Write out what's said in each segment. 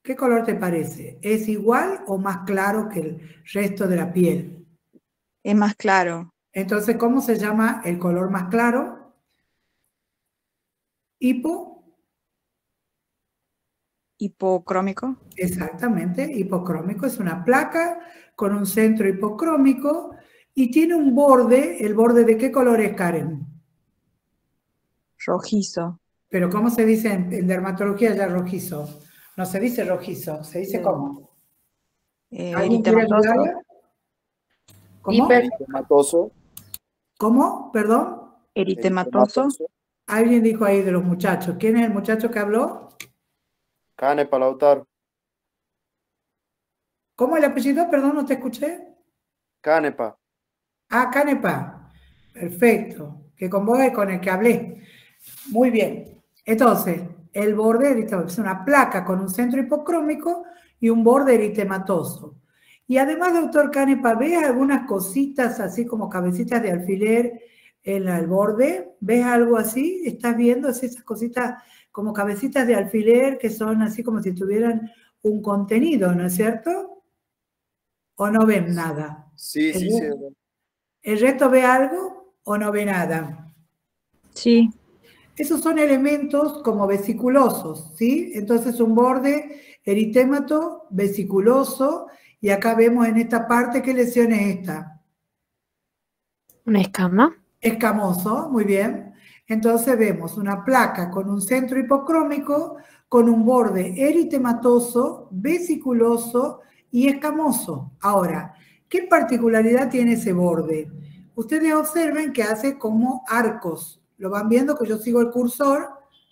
¿Qué color te parece? ¿Es igual o más claro que el resto de la piel? Es más claro. Entonces, ¿cómo se llama el color más claro? Hipocrómico. Exactamente, hipocrómico. Es una placa con un centro hipocrómico y tiene un borde. ¿El borde de qué color es, Karen? Rojizo. Pero ¿cómo se dice en dermatología ya rojizo? No se dice rojizo, se dice ¿cómo? ¿Alguien quiere Eritematoso. ayudarla? ¿Cómo? Eritematoso. ¿Cómo? Perdón. Eritematoso. Alguien dijo ahí de los muchachos. ¿Quién es el muchacho que habló? Canepa, Lautaro. ¿Cómo el apellido? Perdón, no te escuché. Canepa. Ah, Canepa. Perfecto. Que con vos es con el que hablé. Muy bien. Entonces, el borde es una placa con un centro hipocrómico y un borde eritematoso. Y además, doctor Canepa, ¿ves algunas cositas así como cabecitas de alfiler en el borde? ¿Ves algo así? ¿Estás viendo esas cositas como cabecitas de alfiler que son así como si tuvieran un contenido, ¿no es cierto? ¿O no ven nada? Sí, sí, sí. ¿El resto ve algo o no ve nada? Sí. Esos son elementos como vesiculosos, ¿sí? Entonces un borde eritémato vesiculoso y acá vemos en esta parte, ¿qué lesión es esta? ¿Una escama? Escamoso, muy bien. Entonces vemos una placa con un centro hipocrómico, con un borde eritematoso, vesiculoso y escamoso. Ahora, ¿qué particularidad tiene ese borde? Ustedes observen que hace como arcos. Lo van viendo, que yo sigo el cursor,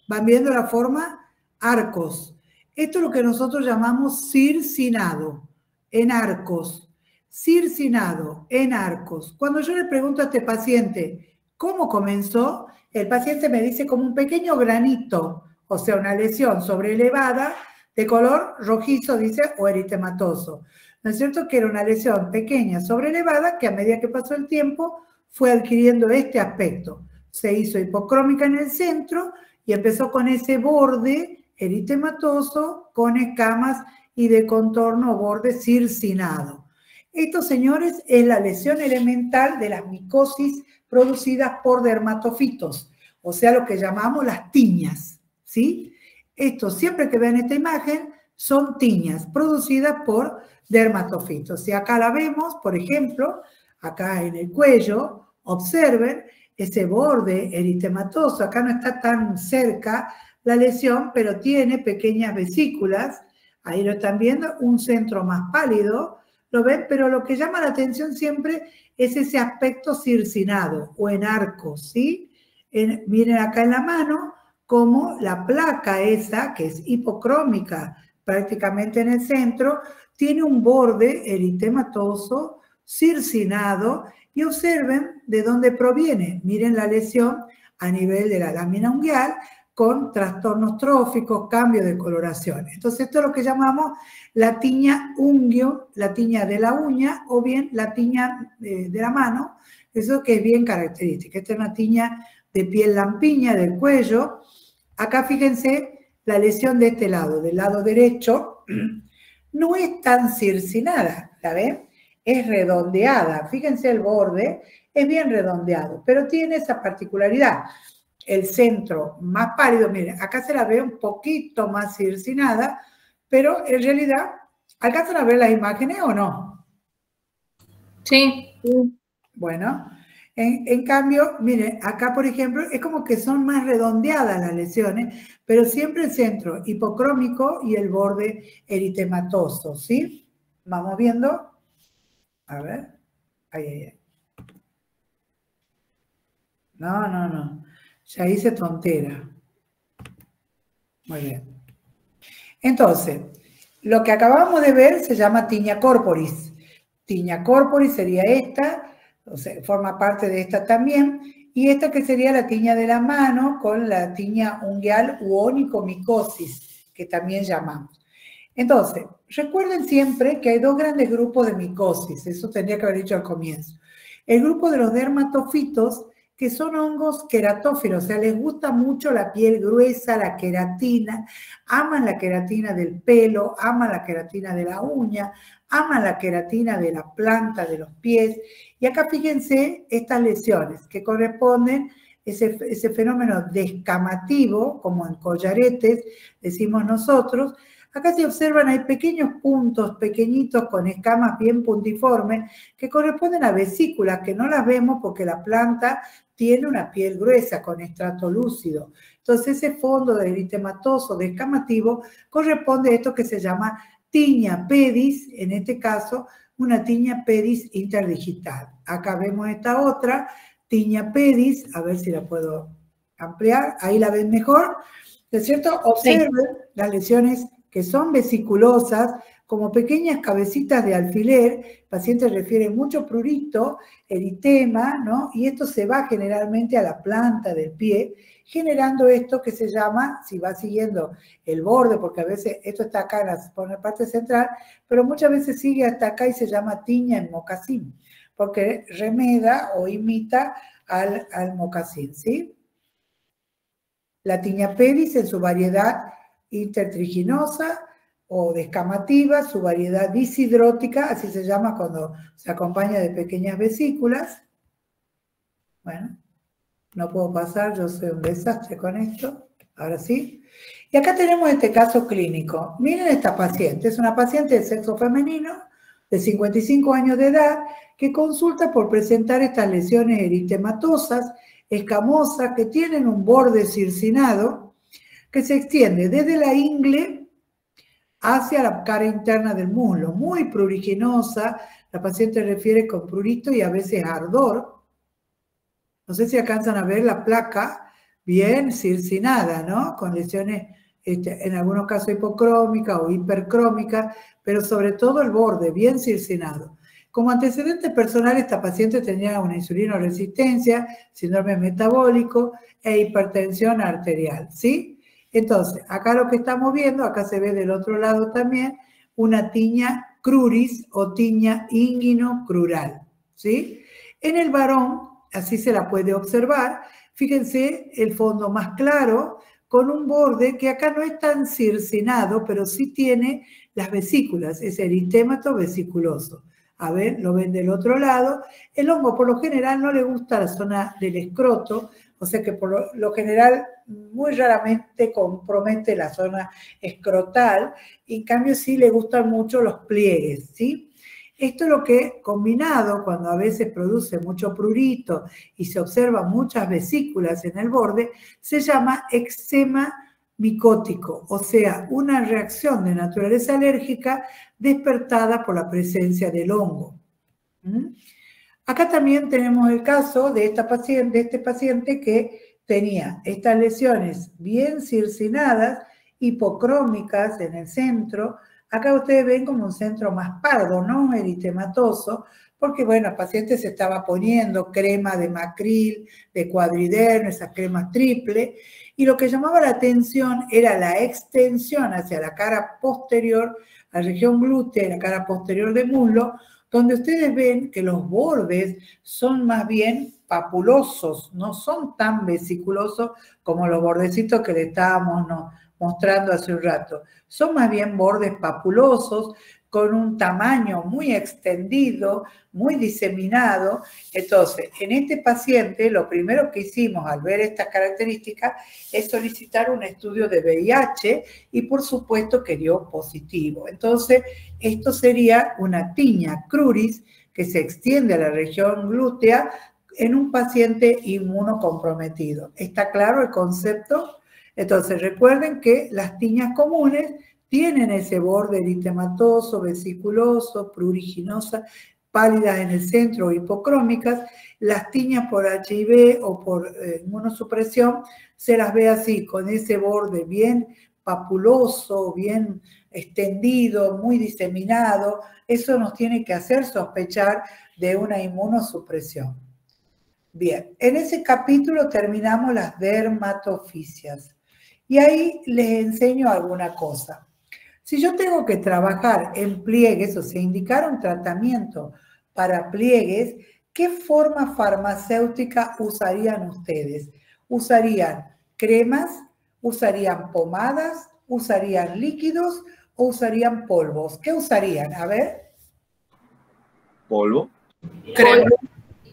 van viendo la forma arcos. Esto es lo que nosotros llamamos circinado, en arcos. Circinado, en arcos. Cuando yo le pregunto a este paciente cómo comenzó, el paciente me dice como un pequeño granito, o sea, una lesión sobreelevada de color rojizo, dice, o eritematoso. ¿No es cierto? Que era una lesión pequeña, sobreelevada, que a medida que pasó el tiempo fue adquiriendo este aspecto. Se hizo hipocrómica en el centro y empezó con ese borde eritematoso con escamas y de contorno borde circinado. Esto, señores, es la lesión elemental de las micosis producidas por dermatofitos, o sea, lo que llamamos las tiñas, ¿sí? Esto, siempre que vean esta imagen, son tiñas producidas por dermatofitos. Si acá la vemos, por ejemplo, acá en el cuello, observen ese borde eritematoso, acá no está tan cerca la lesión, pero tiene pequeñas vesículas, ahí lo están viendo, un centro más pálido, lo ven, pero lo que llama la atención siempre es ese aspecto circinado o en arcos, ¿sí? Miren acá en la mano como la placa esa, que es hipocrómica prácticamente en el centro, tiene un borde eritematoso, circinado, y observen de dónde proviene. Miren la lesión a nivel de la lámina unguial, con trastornos tróficos, cambio de coloración. Entonces, esto es lo que llamamos la tiña unguio, la tiña de la uña, o bien la tiña de la mano, eso que es bien característica. Esta es una tiña de piel lampiña del cuello. Acá fíjense la lesión de este lado, del lado derecho, no es tan circinada, ¿la ven? Es redondeada, fíjense el borde, es bien redondeado, pero tiene esa particularidad. El centro más pálido, miren, acá se la ve un poquito más circinada, pero en realidad, ¿alcanzan a ver las imágenes o no? Sí. Bueno, en cambio, miren, acá por ejemplo, es como que son más redondeadas las lesiones, pero siempre el centro hipocrómico y el borde eritematoso, ¿sí? Vamos viendo. A ver. Ahí, ahí, ahí. No. Ya hice tontera. Muy bien. Entonces, lo que acabamos de ver se llama tiña corporis. Tiña corporis sería esta, o sea, forma parte de esta también, y esta que sería la tiña de la mano con la tiña unguial u onicomicosis, que también llamamos. Entonces, recuerden siempre que hay dos grandes grupos de micosis, eso tendría que haber dicho al comienzo. El grupo de los dermatofitos, que son hongos queratófilos, o sea, les gusta mucho la piel gruesa, la queratina, aman la queratina del pelo, aman la queratina de la uña, aman la queratina de la planta, de los pies. Y acá fíjense estas lesiones que corresponden ese fenómeno descamativo, como en collaretes, decimos nosotros. Acá se observan, hay pequeños puntos pequeñitos con escamas bien puntiformes que corresponden a vesículas, que no las vemos porque la planta tiene una piel gruesa con estrato lúcido. Entonces ese fondo de eritematoso descamativo corresponde a esto que se llama tiña pedis, en este caso una tiña pedis interdigital. Acá vemos esta otra, tiña pedis, a ver si la puedo ampliar, ahí la ven mejor, ¿no es cierto? Observen las lesiones que son vesiculosas, como pequeñas cabecitas de alfiler. El paciente refiere mucho prurito, eritema, ¿no? Y esto se va generalmente a la planta del pie, generando esto que se llama, si va siguiendo el borde, porque a veces esto está acá en la parte central, pero muchas veces sigue hasta acá y se llama tiña en mocasín, porque remeda o imita al mocasín, ¿sí? La tiña pedis en su variedad intertriginosa o descamativa, su variedad disidrótica, así se llama cuando se acompaña de pequeñas vesículas. Bueno, no puedo pasar, yo soy un desastre con esto, ahora sí. Y acá tenemos este caso clínico. Miren esta paciente, es una paciente de sexo femenino, de 55 años de edad, que consulta por presentar estas lesiones eritematosas, escamosas, que tienen un borde circinado, que se extiende desde la ingle hacia la cara interna del muslo, muy pruriginosa. La paciente refiere con prurito y a veces ardor. No sé si alcanzan a ver la placa bien circinada, ¿no? Con lesiones, en algunos casos hipocrómicas o hipercrómicas, pero sobre todo el borde bien circinado. Como antecedente personal, esta paciente tenía una insulinoresistencia, síndrome metabólico e hipertensión arterial, ¿sí? Entonces, acá lo que estamos viendo, acá se ve del otro lado también, una tiña cruris o tiña inguinocrural, ¿sí? En el varón, así se la puede observar, fíjense el fondo más claro, con un borde que acá no es tan circinado, pero sí tiene las vesículas, es eritémato vesiculoso. A ver, lo ven del otro lado. El hongo por lo general no le gusta la zona del escroto, o sea que por lo general muy raramente compromete la zona escrotal, y en cambio sí le gustan mucho los pliegues, ¿sí? Esto es lo que, combinado, cuando a veces produce mucho prurito y se observan muchas vesículas en el borde, se llama eczema micótico, o sea, una reacción de naturaleza alérgica despertada por la presencia del hongo. Acá también tenemos el caso de este paciente que tenía estas lesiones bien circinadas, hipocrómicas en el centro. Acá ustedes ven como un centro más pardo, no eritematoso, porque bueno, el paciente se estaba poniendo crema de macril, de cuadridermo, esas cremas triple, y lo que llamaba la atención era la extensión hacia la cara posterior, la región glútea y la cara posterior del muslo, donde ustedes ven que los bordes son más bien papulosos, no son tan vesiculosos como los bordecitos que le estábamos mostrando hace un rato. Son más bien bordes papulosos, con un tamaño muy extendido, muy diseminado. Entonces, en este paciente, lo primero que hicimos al ver estas características es solicitar un estudio de VIH y por supuesto que dio positivo. Entonces, esto sería una tiña cruris que se extiende a la región glútea en un paciente inmunocomprometido. ¿Está claro el concepto? Entonces, recuerden que las tiñas comunes tienen ese borde eritematoso, vesiculoso, pruriginosa, pálidas en el centro o hipocrómicas. Las tiñas por HIV o por inmunosupresión se las ve así, con ese borde bien papuloso, bien extendido, muy diseminado. Eso nos tiene que hacer sospechar de una inmunosupresión. Bien, en ese capítulo terminamos las dermatofisias. Y ahí les enseño alguna cosa. Si yo tengo que trabajar en pliegues, o sea, indicar un tratamiento para pliegues, ¿qué forma farmacéutica usarían ustedes? ¿Usarían cremas? ¿Usarían pomadas? ¿Usarían líquidos? ¿O usarían polvos? ¿Qué usarían? A ver. Polvo. Crema.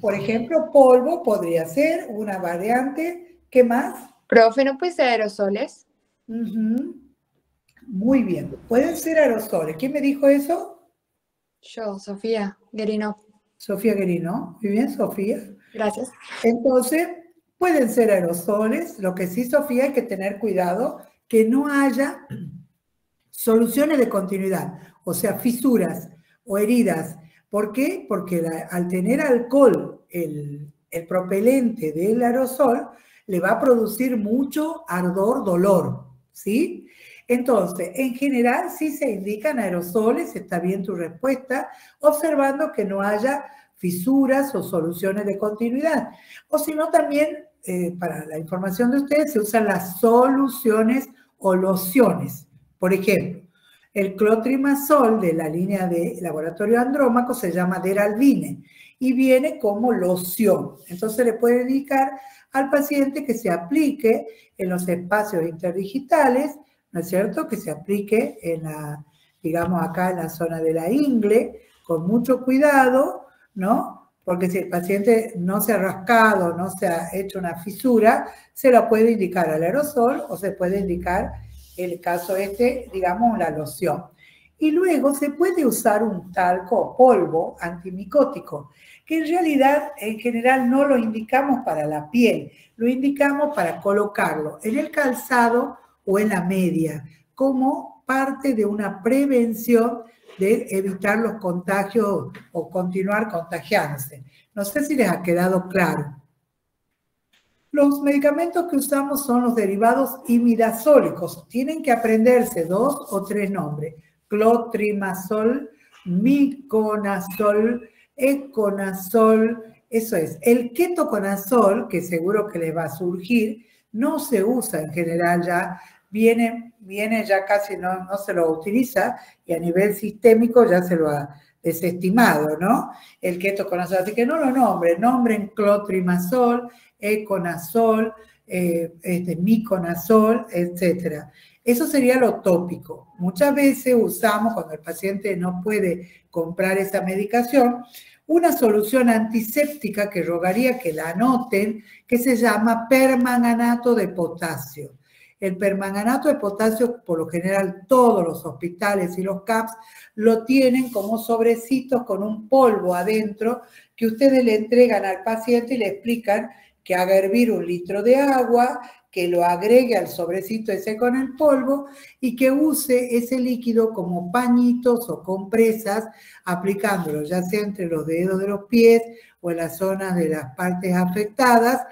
Por ejemplo, polvo podría ser una variante. ¿Qué más? Profe, ¿no puede ser aerosoles? Ujú. Muy bien. Pueden ser aerosoles. ¿Quién me dijo eso? Yo, Sofía Guerino. Sofía Guerino. Muy bien, Sofía. Gracias. Entonces, pueden ser aerosoles. Lo que sí, Sofía, hay que tener cuidado que no haya soluciones de continuidad, o sea, fisuras o heridas. ¿Por qué? Porque al tener alcohol, el propelente del aerosol, le va a producir mucho ardor, dolor, ¿sí? Entonces, en general, sí se indican aerosoles, está bien tu respuesta, observando que no haya fisuras o soluciones de continuidad. O si no, también, para la información de ustedes, se usan las soluciones o lociones. Por ejemplo, el clotrimazol de la línea de laboratorio Andrómaco se llama Deralvine y viene como loción. Entonces le puede indicar al paciente que se aplique en los espacios interdigitales, ¿no es cierto? Que se aplique en la, digamos acá en la zona de la ingle, con mucho cuidado, ¿no? Porque si el paciente no se ha rascado, no se ha hecho una fisura, se la puede indicar al aerosol o se puede indicar el caso digamos, la loción. Y luego se puede usar un talco o polvo antimicótico, que en realidad, en general, no lo indicamos para la piel, lo indicamos para colocarlo en el calzado o en la media, como parte de una prevención de evitar los contagios o continuar contagiándose. No sé si les ha quedado claro. Los medicamentos que usamos son los derivados imidazólicos. Tienen que aprenderse 2 o 3 nombres. Clotrimazol, miconazol, econazol. Eso es. El ketoconazol, que seguro que les va a surgir, no se usa en general ya. Viene ya casi no se lo utiliza y a nivel sistémico ya se lo ha desestimado, ¿no? El ketoconazol. Así que no lo nombren clotrimazol, econazol, miconazol, etc. Eso sería lo tópico. Muchas veces usamos, cuando el paciente no puede comprar esa medicación, una solución antiséptica que rogaría que la anoten, que se llama permanganato de potasio. El permanganato de potasio, por lo general, todos los hospitales y los CAPS lo tienen como sobrecitos con un polvo adentro que ustedes le entregan al paciente y le explican que haga hervir 1 litro de agua, que lo agregue al sobrecito ese con el polvo y que use ese líquido como pañitos o compresas, aplicándolo ya sea entre los dedos de los pies o en las zonas de las partes afectadas,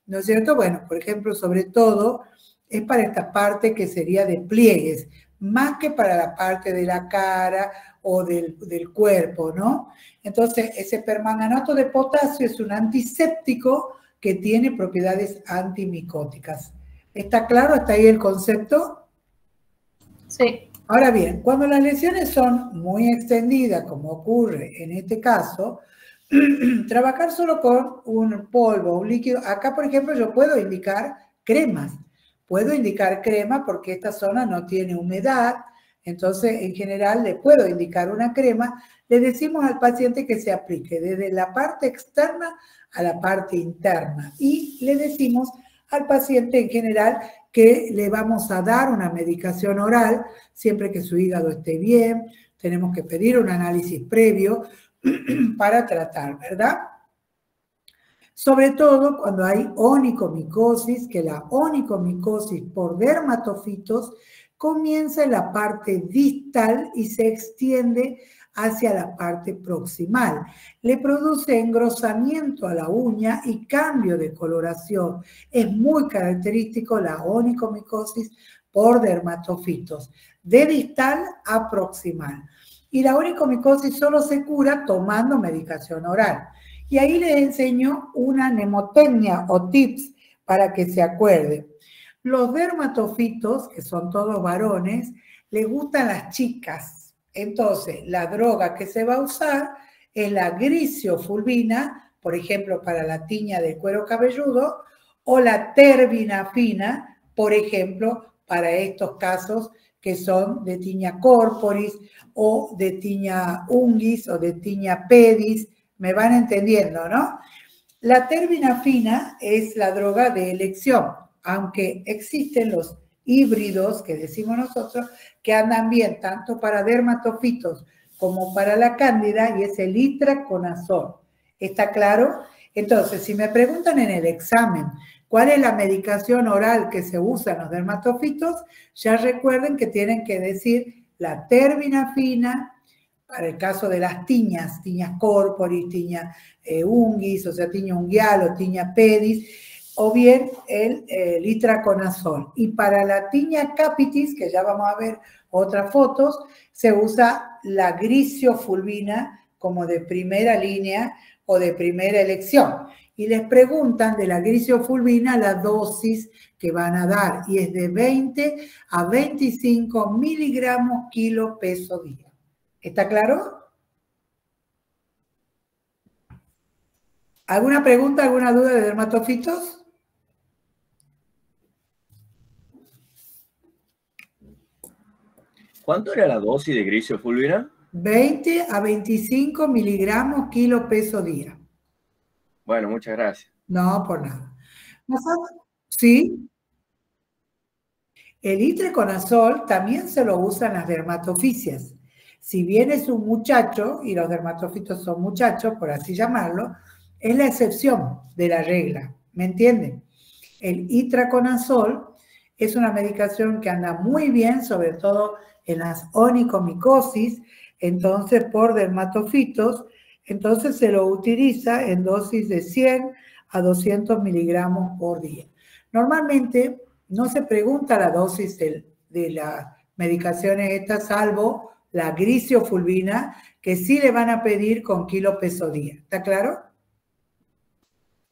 ¿no es cierto? Bueno, por ejemplo, sobre todo es para esta parte que sería de pliegues, más que para la parte de la cara o del cuerpo, ¿no? Entonces, ese permanganato de potasio es un antiséptico que tiene propiedades antimicóticas. ¿Está claro? ¿Está ahí el concepto? Sí. Ahora bien, cuando las lesiones son muy extendidas, como ocurre en este caso, trabajar solo con un polvo, un líquido. Acá, por ejemplo, yo puedo indicar cremas. Puedo indicar crema porque esta zona no tiene humedad, entonces en general le puedo indicar una crema. Le decimos al paciente que se aplique desde la parte externa a la parte interna y le decimos al paciente en general que le vamos a dar una medicación oral siempre que su hígado esté bien. Tenemos que pedir un análisis previo para tratar, ¿verdad? Sobre todo cuando hay onicomicosis, que la onicomicosis por dermatofitos comienza en la parte distal y se extiende hacia la parte proximal. Le produce engrosamiento a la uña y cambio de coloración. Es muy característico la onicomicosis por dermatofitos, de distal a proximal. Y la onicomicosis solo se cura tomando medicación oral. Y ahí les enseño una mnemotecnia o tips para que se acuerden. Los dermatofitos, que son todos varones, les gustan las chicas. Entonces, la droga que se va a usar es la grisofulvina por ejemplo, para la tiña del cuero cabelludo, o la terbinafina, por ejemplo, para estos casos que son de tiña corporis o de tiña ungis o de tiña pedis. Me van entendiendo, ¿no? La terbinafina es la droga de elección, aunque existen los híbridos, que decimos nosotros, que andan bien tanto para dermatofitos como para la cándida, y es el itraconazol. ¿Está claro? Entonces, si me preguntan en el examen cuál es la medicación oral que se usa en los dermatofitos, ya recuerden que tienen que decir la terbinafina, para el caso de las tiñas corporis, tiña ungis, o sea, tiña unguial o tiña pedis, o bien el itraconazol. Y para la tiña capitis, que ya vamos a ver otras fotos, se usa la gliciofulvina como de primera línea o de primera elección. Y les preguntan de la gliciofulvina la dosis que van a dar, y es de 20 a 25 miligramos kilo peso día. ¿Está claro? ¿Alguna pregunta, alguna duda de dermatofitos? ¿Cuánto era la dosis de gliciofulvina? 20 a 25 miligramos kilo peso día. Bueno, muchas gracias. No, por nada. ¿Sí? El itraconazol también se lo usan las dermatofisias. Si bien es un muchacho, y los dermatofitos son muchachos, por así llamarlo, es la excepción de la regla, ¿me entienden? El itraconazol es una medicación que anda muy bien, sobre todo en las onicomicosis, entonces por dermatofitos, entonces se lo utiliza en dosis de 100 a 200 miligramos por día. Normalmente no se pregunta la dosis de las medicaciones estas, salvo la gliciofulvina, que sí le van a pedir con kilo peso día. ¿Está claro?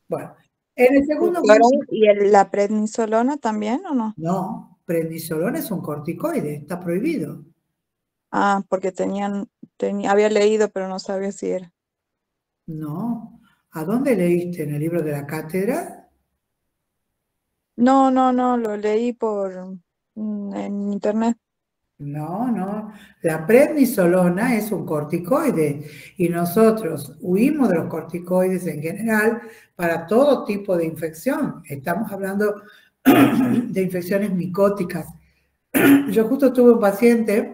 Bueno, en el segundo grupo... ¿Y la prednisolona también o no? No, prednisolona es un corticoide, está prohibido. Ah, porque había leído, pero no sabía si era. No. ¿A dónde leíste? ¿En el libro de la cátedra? No, lo leí en internet. No. La prednisolona es un corticoide y nosotros huimos de los corticoides en general para todo tipo de infección. Estamos hablando de infecciones micóticas. Yo justo tuve un paciente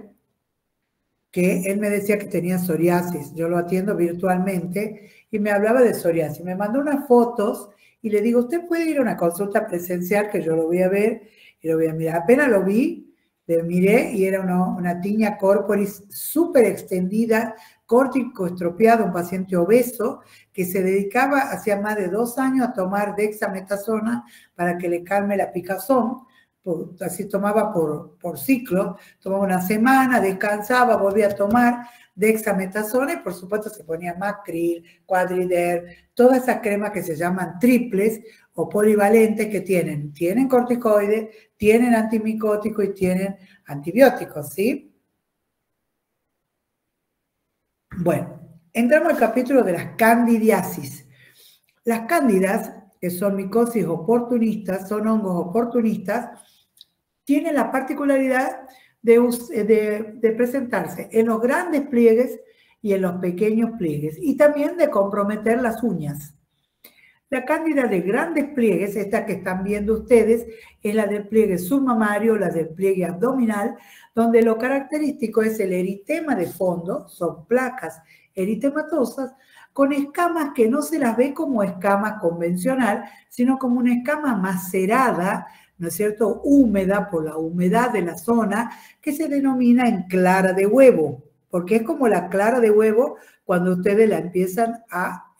que él me decía que tenía psoriasis. Yo lo atiendo virtualmente y me hablaba de psoriasis. Me mandó unas fotos y le digo, usted puede ir a una consulta presencial que yo lo voy a ver y lo voy a mirar. Apenas lo vi, le miré y era una tiña corporis súper extendida, córtico estropeado, un paciente obeso que se dedicaba hacía más de 2 años a tomar dexametasona para que le calme la picazón. Así tomaba por ciclo, tomaba una semana, descansaba, volvía a tomar dexametasona y por supuesto se ponía Macril, Quadrider, todas esas cremas que se llaman triples o polivalentes que tienen corticoides, tienen antimicóticos y tienen antibióticos, ¿sí? Bueno, entramos al capítulo de las candidiasis. Las cándidas, que son micosis oportunistas, son hongos oportunistas, tienen la particularidad de presentarse en los grandes pliegues y en los pequeños pliegues, y también de comprometer las uñas. La cándida de grandes pliegues, esta que están viendo ustedes, es la del pliegue submamario, la del pliegue abdominal, donde lo característico es el eritema de fondo, son placas eritematosas, con escamas que no se las ve como escama convencional, sino como una escama macerada, ¿no es cierto?, húmeda por la humedad de la zona, que se denomina en clara de huevo, porque es como la clara de huevo cuando ustedes la empiezan a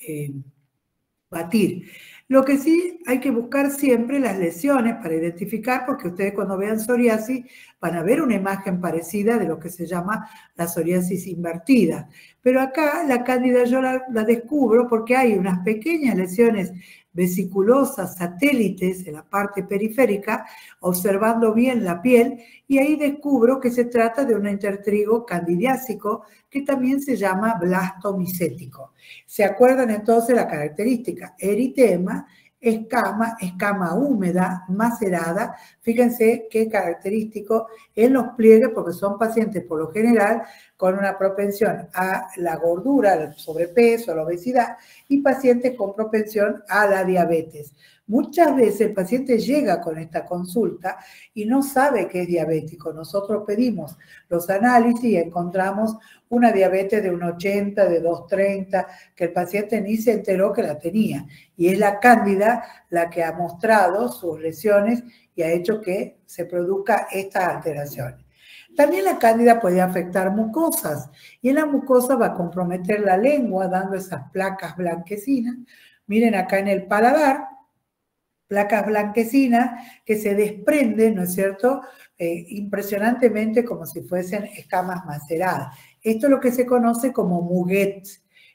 batir. Lo que sí hay que buscar siempre las lesiones para identificar, porque ustedes cuando vean psoriasis van a ver una imagen parecida de lo que se llama la psoriasis invertida. Pero acá la cándida yo la descubro porque hay unas pequeñas lesiones vesiculosas, satélites en la parte periférica, observando bien la piel, y ahí descubro que se trata de un intertrigo candidiásico que también se llama blastomicético. ¿Se acuerdan entonces la característica? Eritema, escama húmeda, macerada. Fíjense qué característico en los pliegues, porque son pacientes por lo general con una propensión a la gordura, al sobrepeso, a la obesidad, y pacientes con propensión a la diabetes. Muchas veces el paciente llega con esta consulta y no sabe que es diabético. Nosotros pedimos los análisis y encontramos una diabetes de 1,80, de 2,30, que el paciente ni se enteró que la tenía. Y es la cándida la que ha mostrado sus lesiones y ha hecho que se produzca estas alteraciones. También la cándida puede afectar mucosas y en la mucosa va a comprometer la lengua dando esas placas blanquecinas. Miren acá en el paladar, placas blanquecinas que se desprenden, ¿no es cierto?, impresionantemente como si fuesen escamas maceradas. Esto es lo que se conoce como muguet,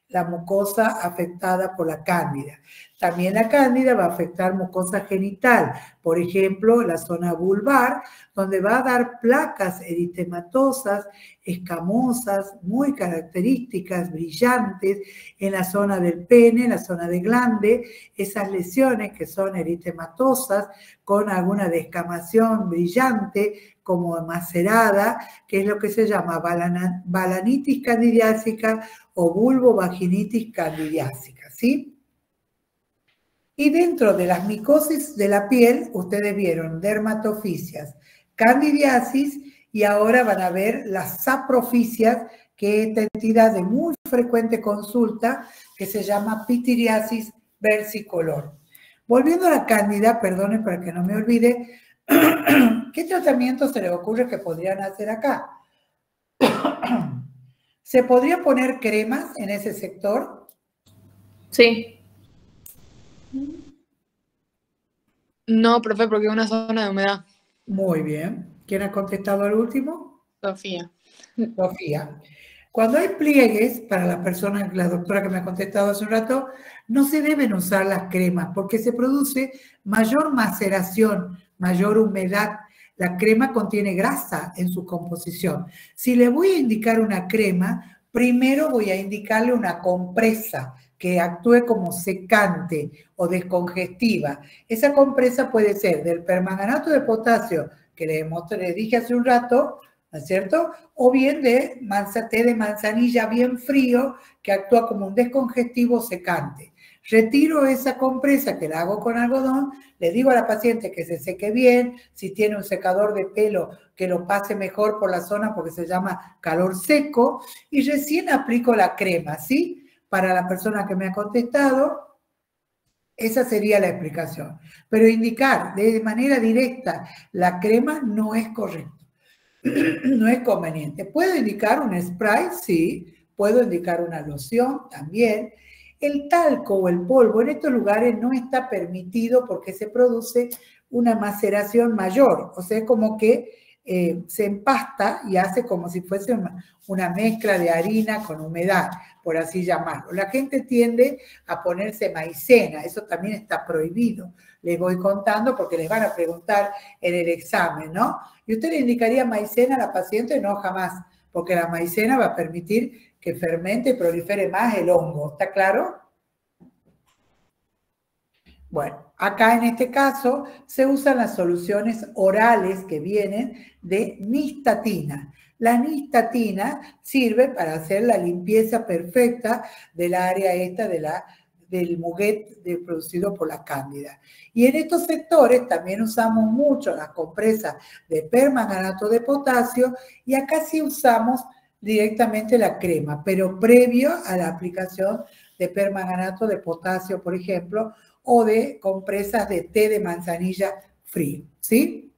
la mucosa afectada por la cándida. También la cándida va a afectar mucosa genital, por ejemplo, la zona vulvar, donde va a dar placas eritematosas, escamosas, muy características, brillantes, en la zona del pene, en la zona de glande, esas lesiones que son eritematosas, con alguna descamación brillante, como macerada, que es lo que se llama balanitis candidiásica o vulvovaginitis candidiásica, ¿sí? Y dentro de las micosis de la piel, ustedes vieron dermatofisias, candidiasis, y ahora van a ver las saprofisias, que es esta entidad de muy frecuente consulta, que se llama pitiriasis versicolor. Volviendo a la cándida, perdonen para que no me olvide, ¿qué tratamiento se les ocurre que podrían hacer acá? ¿Se podría poner cremas en ese sector? Sí. No, profe, porque es una zona de humedad. Muy bien. ¿Quién ha contestado al último? Sofía. Sofía. Cuando hay pliegues, para la persona, la doctora que me ha contestado hace un rato, no se deben usar las cremas porque se produce mayor maceración, mayor humedad. La crema contiene grasa en su composición. Si le voy a indicar una crema, primero voy a indicarle una compresa que actúe como secante o descongestiva. Esa compresa puede ser del permanganato de potasio, que les dije hace un rato, ¿no es cierto? O bien de té de manzanilla bien frío, que actúa como un descongestivo secante. Retiro esa compresa que la hago con algodón, le digo a la paciente que se seque bien, si tiene un secador de pelo que lo pase mejor por la zona porque se llama calor seco, y recién aplico la crema, ¿sí? Para la persona que me ha contestado, esa sería la explicación. Pero indicar de manera directa la crema no es correcto. No es conveniente. ¿Puedo indicar un spray? Sí. ¿Puedo indicar una loción? También. El talco o el polvo en estos lugares no está permitido porque se produce una maceración mayor. O sea, es como que se empasta y hace como si fuese una mezcla de harina con humedad, por así llamarlo. La gente tiende a ponerse maicena, eso también está prohibido. Les voy contando porque les van a preguntar en el examen, ¿no? ¿Y usted le indicaría maicena a la paciente? No, jamás, porque la maicena va a permitir que fermente y prolifere más el hongo. ¿Está claro? Bueno, acá en este caso se usan las soluciones orales que vienen de nistatina. La nistatina sirve para hacer la limpieza perfecta del área esta del muguet producido por la cándida. Y en estos sectores también usamos mucho las compresas de permanganato de potasio y acá sí usamos directamente la crema, pero previo a la aplicación de permanganato de potasio, por ejemplo, o de compresas de té de manzanilla frío, ¿sí?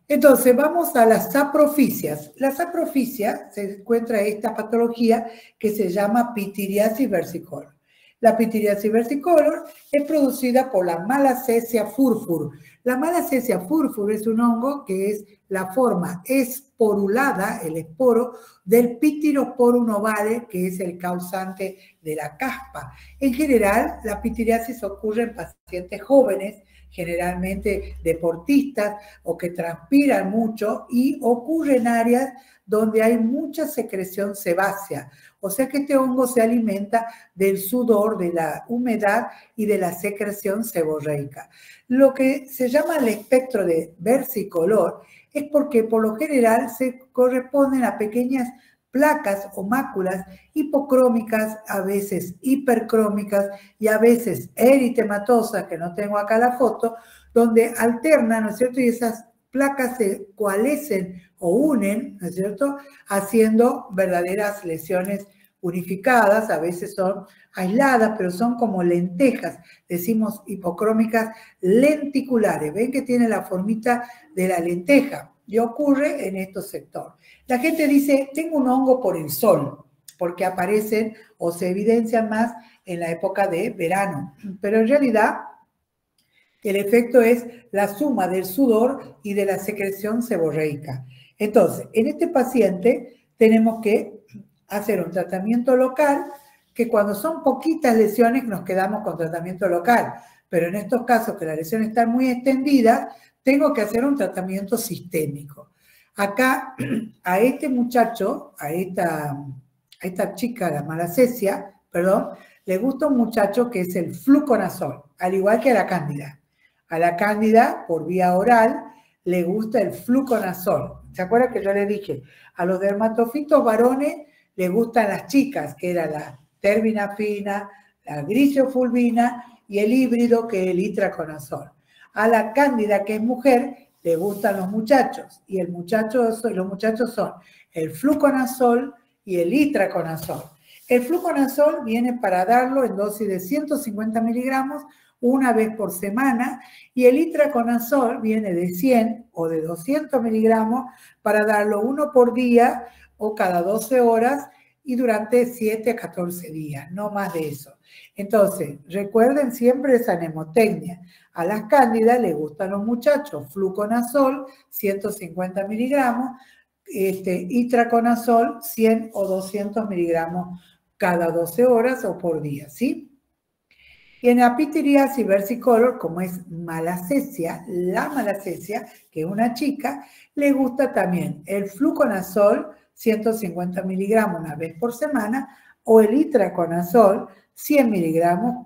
Entonces, vamos a las saprofisias. La saprofisia se encuentra esta patología que se llama pitiriasis versicolor. La pitiriasis versicolor es producida por la Malassezia furfur. La Malassezia furfur es un hongo que es la forma esporulada, el esporo, del Pityrosporum ovale, que es el causante de la caspa. En general, la pitiriasis ocurre en pacientes jóvenes, generalmente deportistas o que transpiran mucho, y ocurre en áreas donde hay mucha secreción sebácea. O sea que este hongo se alimenta del sudor, de la humedad y de la secreción seborreica. Lo que se llama el espectro de versicolor es porque por lo general se corresponden a pequeñas placas o máculas hipocrómicas, a veces hipercrómicas y a veces eritematosas, que no tengo acá la foto, donde alternan, ¿no es cierto? Y esas placas se coalescen o unen, ¿no es cierto?, haciendo verdaderas lesiones unificadas, a veces son aisladas, pero son como lentejas, decimos hipocrómicas lenticulares. Ven que tiene la formita de la lenteja y ocurre en estos sectores. La gente dice, tengo un hongo por el sol, porque aparecen o se evidencian más en la época de verano, pero en realidad el efecto es la suma del sudor y de la secreción seborreica. Entonces, en este paciente tenemos que hacer un tratamiento local, que cuando son poquitas lesiones nos quedamos con tratamiento local, pero en estos casos que la lesión está muy extendida, tengo que hacer un tratamiento sistémico. Acá, a este muchacho, a esta chica, la Malassezia, perdón, le gusta un muchacho que es el fluconazol, al igual que a la cándida. A la cándida, por vía oral, le gusta el fluconazol. ¿Se acuerdan que yo le dije? A los dermatofitos varones le gustan las chicas, que era la terbinafina, la grisofulvina y el híbrido, que es el itraconazol. A la cándida, que es mujer, le gustan los muchachos. Y los muchachos son el fluconazol y el itraconazol. El fluconazol viene para darlo en dosis de 150 miligramos una vez por semana, y el itraconazol viene de 100 o de 200 miligramos para darlo uno por día o cada 12 horas y durante 7 a 14 días, no más de eso. Entonces, recuerden siempre esa mnemotecnia. A las cándidas les gustan los muchachos, fluconazol, 150 miligramos, itraconazol, 100 o 200 miligramos cada 12 horas o por día, ¿sí? Y en la pitiriasis versicolor, como es Malassezia, la Malassezia, que es una chica, le gusta también el fluconazol, 150 miligramos una vez por semana, o el itraconazol, 100 miligramos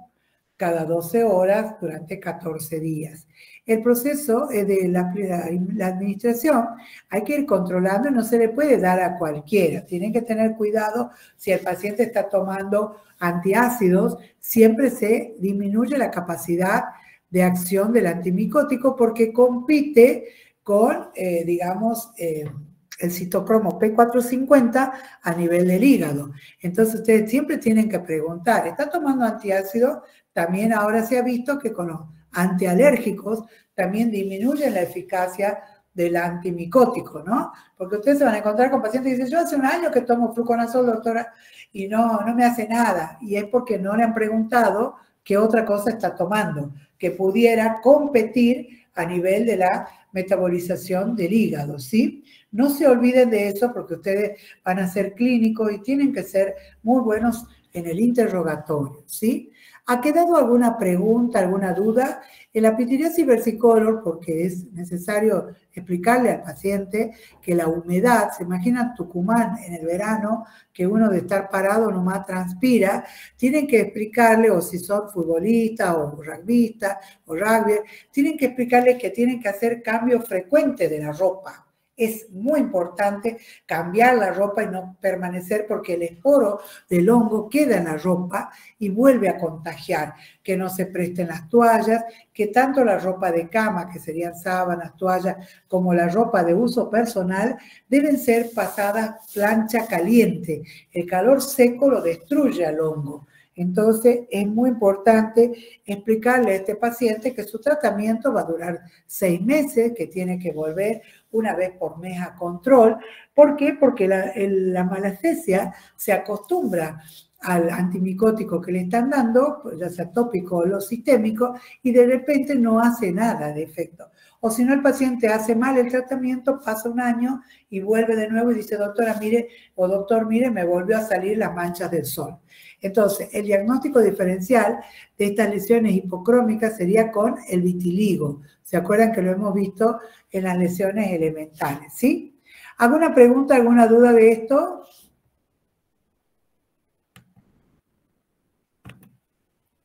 cada 12 horas durante 14 días. El proceso de la administración hay que ir controlando y no se le puede dar a cualquiera. Tienen que tener cuidado si el paciente está tomando antiácidos, siempre se disminuye la capacidad de acción del antimicótico porque compite con, el citocromo P450 a nivel del hígado. Entonces ustedes siempre tienen que preguntar, ¿está tomando antiácido? También ahora se ha visto que con los antialérgicos también disminuyen la eficacia del antimicótico, ¿no? Porque ustedes se van a encontrar con pacientes que dicen, yo hace un año que tomo fluconazol, doctora, y no me hace nada. Y es porque no le han preguntado qué otra cosa está tomando, que pudiera competir a nivel de la metabolización del hígado, ¿sí? No se olviden de eso porque ustedes van a ser clínicos y tienen que ser muy buenos en el interrogatorio, ¿sí? ¿Ha quedado alguna pregunta, alguna duda? En la pitiriasis versicolor, porque es necesario explicarle al paciente que la humedad, se imagina Tucumán en el verano, que uno de estar parado nomás transpira, tienen que explicarle, o si son futbolistas o rugbyistas o rugby, tienen que explicarle que tienen que hacer cambios frecuentes de la ropa. Es muy importante cambiar la ropa y no permanecer porque el esporo del hongo queda en la ropa y vuelve a contagiar. Que no se presten las toallas, que tanto la ropa de cama, que serían sábanas, toallas, como la ropa de uso personal, deben ser pasadas plancha caliente. El calor seco lo destruye al hongo. Entonces, es muy importante explicarle a este paciente que su tratamiento va a durar 6 meses, que tiene que volver una vez por mes a control. ¿Por qué? Porque la malacesia se acostumbra al antimicótico que le están dando, ya sea tópico o lo sistémico, y de repente no hace nada de efecto. O si no, el paciente hace mal el tratamiento, pasa un año y vuelve de nuevo y dice, doctora, mire, o doctor, mire, me volvió a salir las manchas del sol. Entonces, el diagnóstico diferencial de estas lesiones hipocrómicas sería con el vitiligo. ¿Se acuerdan que lo hemos visto en las lesiones elementales? ¿Sí? ¿Alguna pregunta, alguna duda de esto?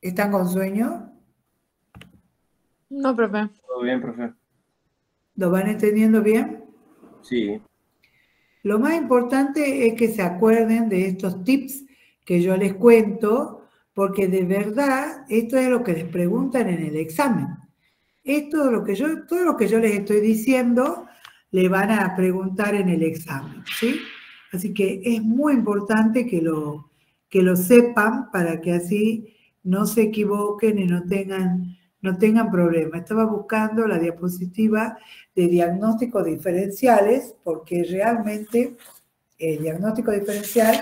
¿Están con sueño? No, profe. ¿Todo bien, profe? ¿Lo van entendiendo bien? Sí. Lo más importante es que se acuerden de estos tips que yo les cuento, porque de verdad esto es lo que les preguntan en el examen. Todo lo que yo les estoy diciendo, le van a preguntar en el examen, ¿sí? Así que es muy importante que lo sepan para que así no se equivoquen y no tengan problemas. Estaba buscando la diapositiva de diagnósticos diferenciales, porque realmente el diagnóstico diferencial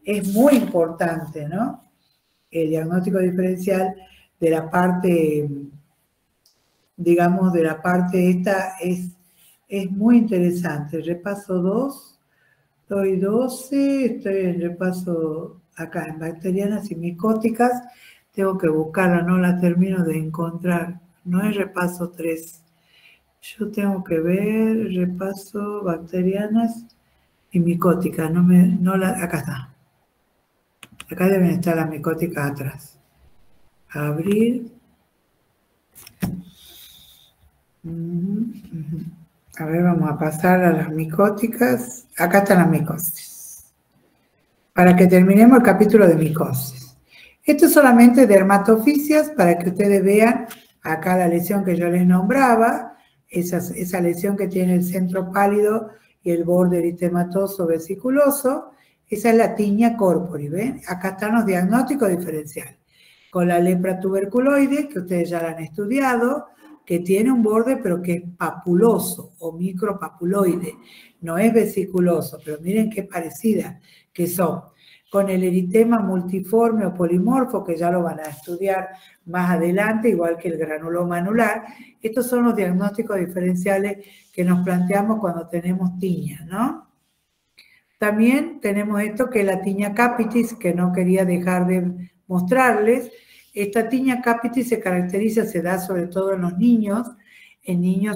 es muy importante, ¿no? El diagnóstico diferencial de la parte, digamos, de la parte esta es muy interesante. Repaso 2, doy 12, estoy en repaso acá, en bacterianas y micóticas. Tengo que buscarla, no la termino de encontrar. No es repaso 3. Yo tengo que ver repaso bacterianas y micóticas. Acá está. Acá deben estar las micóticas atrás. Abrir. A ver, vamos a pasar a las micóticas. Acá están las micosis. Para que terminemos el capítulo de micosis. Esto es solamente dermatofisias para que ustedes vean acá la lesión que yo les nombraba, esa lesión que tiene el centro pálido y el borde eritematoso vesiculoso. Esa es la tiña corpori, ¿ven? Acá están los diagnósticos diferenciales. Con la lepra tuberculoide, que ustedes ya la han estudiado, que tiene un borde pero que es papuloso o micropapuloide, no es vesiculoso, pero miren qué parecida que son. Con el eritema multiforme o polimorfo, que ya lo van a estudiar más adelante, igual que el granuloma anular. Estos son los diagnósticos diferenciales que nos planteamos cuando tenemos tiña, ¿no? También tenemos esto que es la tiña capitis, que no quería dejar de mostrarles. Esta tiña capitis se caracteriza, se da sobre todo en los niños,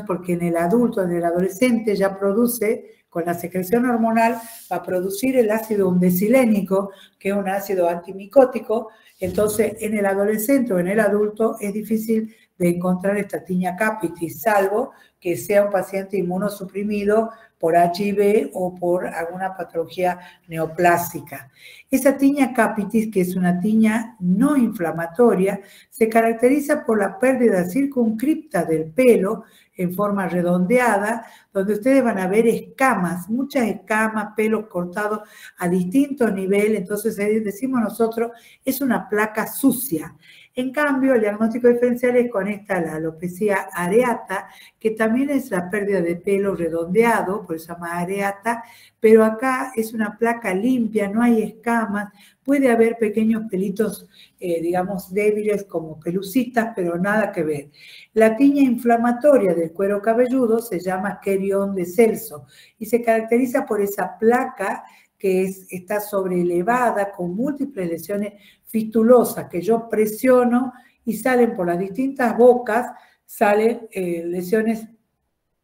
porque en el adulto, en el adolescente ya produce, con la secreción hormonal, va a producir el ácido undecilénico, que es un ácido antimicótico. Entonces, en el adolescente o en el adulto es difícil de encontrar esta tiña capitis, salvo que sea un paciente inmunosuprimido por HIV o por alguna patología neoplásica. Esa tiña capitis, que es una tiña no inflamatoria, se caracteriza por la pérdida circunscripta del pelo en forma redondeada, donde ustedes van a ver escamas, muchas escamas, pelos cortados a distintos niveles. Entonces decimos nosotros, es una placa sucia. En cambio, el diagnóstico diferencial es con la alopecia areata, que también es la pérdida de pelo redondeado, por eso se llama areata, pero acá es una placa limpia, no hay escamas, puede haber pequeños pelitos, digamos, débiles como pelucitas, pero nada que ver. La tiña inflamatoria del cuero cabelludo se llama querión de Celso y se caracteriza por esa placa que está sobreelevada con múltiples lesiones fistulosas que yo presiono y salen por las distintas bocas, salen lesiones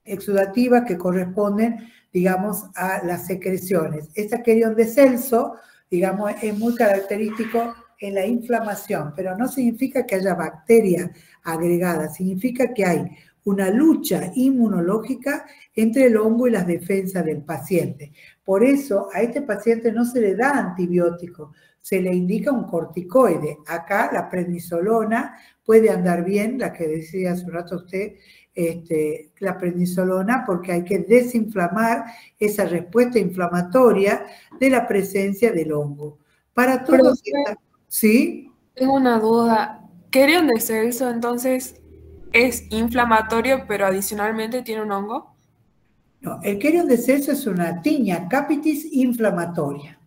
exudativas que corresponden, digamos, a las secreciones. Esta querión de Celso, digamos, es muy característico en la inflamación, pero no significa que haya bacteria agregada, significa que hay una lucha inmunológica entre el hongo y las defensas del paciente. Por eso a este paciente no se le da antibiótico, se le indica un corticoide. Acá la prednisolona puede andar bien, la que decía hace un rato usted, la prednisolona, porque hay que desinflamar esa respuesta inflamatoria de la presencia del hongo. Para todos, ¿sí? Tengo una duda. ¿Querión de Celso entonces es inflamatorio, pero adicionalmente tiene un hongo? No, el querion de Celso es una tinea capitis inflamatoria.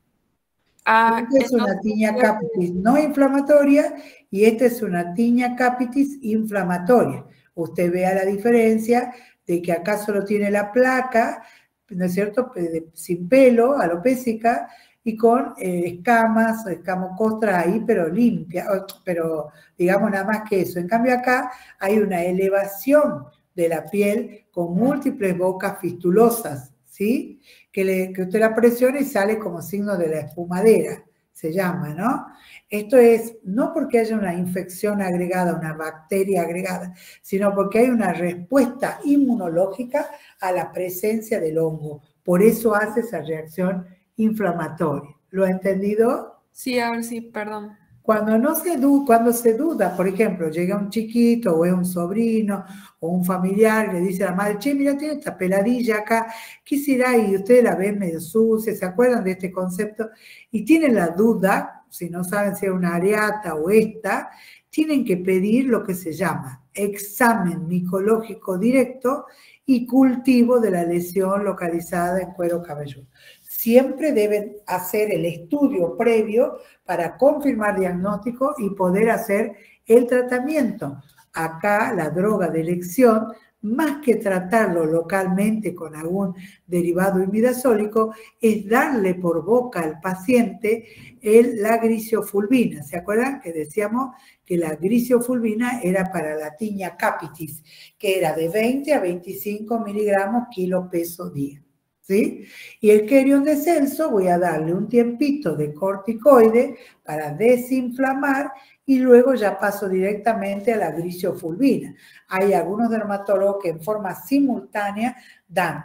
Ah, Esta es una entonces, tinea capitis no inflamatoria y esta es una tinea capitis inflamatoria. Usted vea la diferencia de que acá solo tiene la placa, ¿no es cierto?, sin pelo, alopécica, y con escamas, escamocostras ahí, pero limpia, pero digamos nada más que eso. En cambio acá hay una elevación de la piel con múltiples bocas fistulosas, ¿sí? Que usted la presiona y sale como signo de la espumadera, se llama, ¿no? Esto es no porque haya una infección agregada, una bacteria agregada, sino porque hay una respuesta inmunológica a la presencia del hongo. Por eso hace esa reacción inflamatoria. ¿Lo ha entendido? sí, a ver si, perdón. Cuando se duda, por ejemplo, llega un chiquito o es un sobrino o un familiar, le dice a la madre, che, mira, tiene esta peladilla acá, ¿qué será? Y ustedes la ven medio sucia, ¿se acuerdan de este concepto? Y tienen la duda, si no saben si es una areata o esta, tienen que pedir lo que se llama examen micológico directo y cultivo de la lesión localizada en cuero cabelludo. Siempre deben hacer el estudio previo para confirmar diagnóstico y poder hacer el tratamiento. Acá la droga de elección, más que tratarlo localmente con algún derivado imidazólico, es darle por boca al paciente la gliciofulvina. ¿Se acuerdan que decíamos que la gliciofulvina era para la tinea capitis, que era de 20 a 25 miligramos kilo peso día? ¿Sí? Y el querion de Celso voy a darle un tiempito de corticoide para desinflamar y luego ya paso directamente a la gliciofulvina. Hay algunos dermatólogos que en forma simultánea dan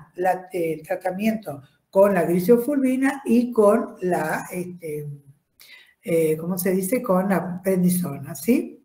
el tratamiento con la gliciofulvina y con la, ¿cómo se dice? Con la prednisona, ¿sí?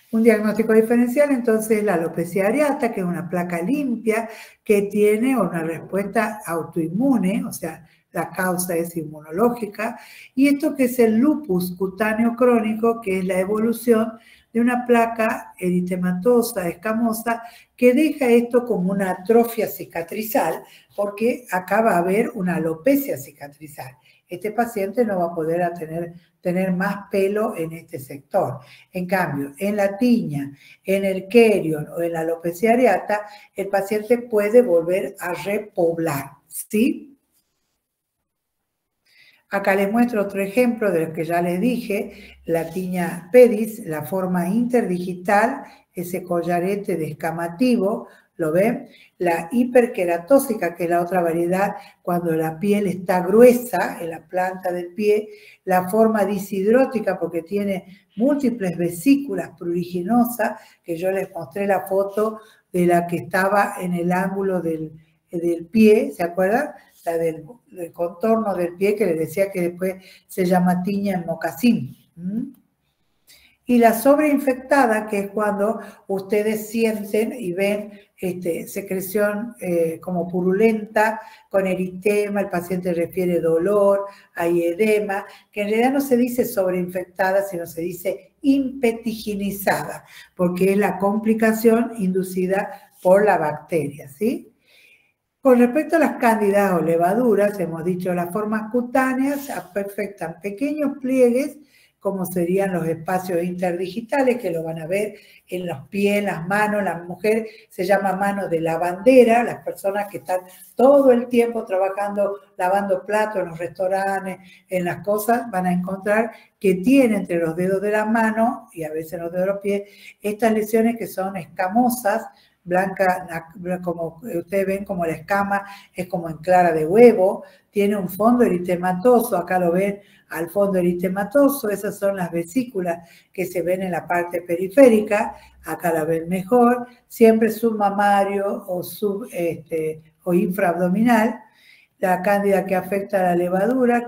Un diagnóstico diferencial, entonces, la alopecia areata, que es una placa limpia que tiene una respuesta autoinmune, o sea, la causa es inmunológica, y esto que es el lupus cutáneo crónico, que es la evolución de una placa eritematosa, escamosa, que deja esto como una atrofia cicatrizal, porque acá va a haber una alopecia cicatrizal. Este paciente no va a poder tener más pelo en este sector. En cambio, en la tiña, en el querion o en la alopecia areata, el paciente puede volver a repoblar, ¿sí? Acá les muestro otro ejemplo de lo que ya les dije, la tiña pedis, la forma interdigital, ese collarete descamativo, ¿lo ven? La hiperqueratósica, que es la otra variedad, cuando la piel está gruesa en la planta del pie, la forma disidrótica, porque tiene múltiples vesículas pruriginosas, que yo les mostré la foto de la que estaba en el ángulo del pie, ¿se acuerdan? La del contorno del pie, que les decía que después se llama tiña en mocasín. Y la sobreinfectada, que es cuando ustedes sienten y ven secreción como purulenta, con eritema, el paciente refiere dolor, hay edema, que en realidad no se dice sobreinfectada, sino se dice impetiginizada, porque es la complicación inducida por la bacteria, ¿sí? Con respecto a las cándidas o levaduras, hemos dicho las formas cutáneas afectan pequeños pliegues, como serían los espacios interdigitales, que lo van a ver en los pies, en las manos. La mujer se llama mano de lavandera, las personas que están todo el tiempo trabajando, lavando platos en los restaurantes, en las cosas, van a encontrar que tiene entre los dedos de la mano y a veces los dedos de los pies estas lesiones que son escamosas, blanca, como ustedes ven, como la escama es como en clara de huevo, tiene un fondo eritematoso, acá lo ven al fondo eritematoso, esas son las vesículas que se ven en la parte periférica, acá la ven mejor, siempre submamario o infraabdominal. La cándida que afecta a la levadura,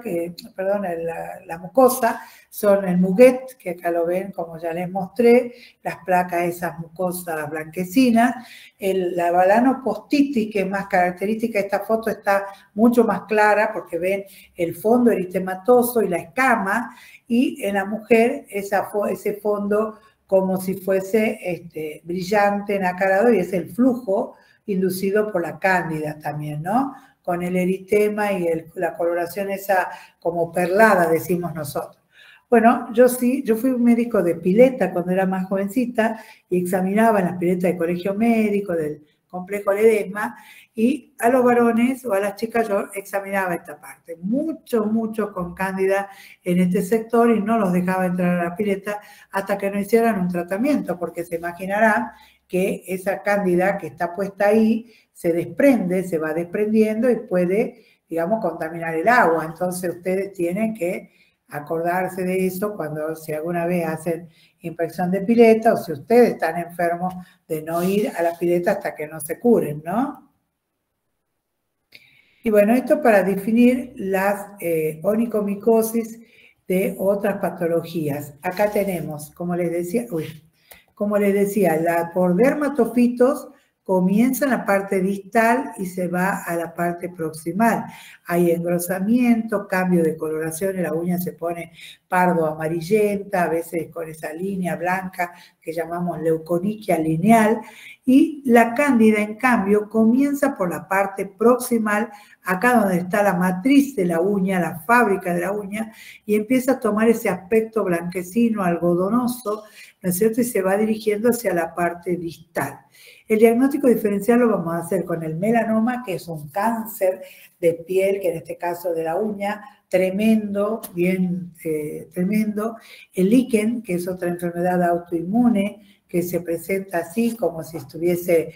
la mucosa, son el muguet, que acá lo ven como ya les mostré, las placas esas mucosas blanquecinas, la balanopostitis, que es más característica, esta foto está mucho más clara porque ven el fondo eritematoso y la escama, y en la mujer ese fondo como si fuese brillante, nacarado, y es el flujo, inducido por la cándida también, ¿no? Con el eritema y la coloración esa como perlada, decimos nosotros. Bueno, yo fui un médico de pileta cuando era más jovencita y examinaba en las piletas del colegio médico, del complejo Ledesma, y a los varones o a las chicas yo examinaba esta parte. Muchos con cándida en este sector y no los dejaba entrar a la pileta hasta que no hicieran un tratamiento, porque se imaginarán que esa cándida que está puesta ahí se desprende, se va desprendiendo y puede, digamos, contaminar el agua. Entonces ustedes tienen que acordarse de eso cuando, si alguna vez hacen inspección de pileta o si ustedes están enfermos, de no ir a la pileta hasta que no se curen, ¿no? Y bueno, esto para definir las onicomicosis de otras patologías. Acá tenemos, como les decía, por dermatofitos comienza en la parte distal y se va a la parte proximal. Hay engrosamiento, cambio de coloración, la uña se pone pardo amarillenta, a veces con esa línea blanca que llamamos leuconiquia lineal, y la cándida, en cambio, comienza por la parte proximal, acá donde está la matriz de la uña, la fábrica de la uña, y empieza a tomar ese aspecto blanquecino, algodonoso, ¿no es cierto? Y se va dirigiendo hacia la parte distal. El diagnóstico diferencial lo vamos a hacer con el melanoma, que es un cáncer de piel, que en este caso de la uña, tremendo, bien tremendo. El líquen, que es otra enfermedad autoinmune, que se presenta así, como si estuviese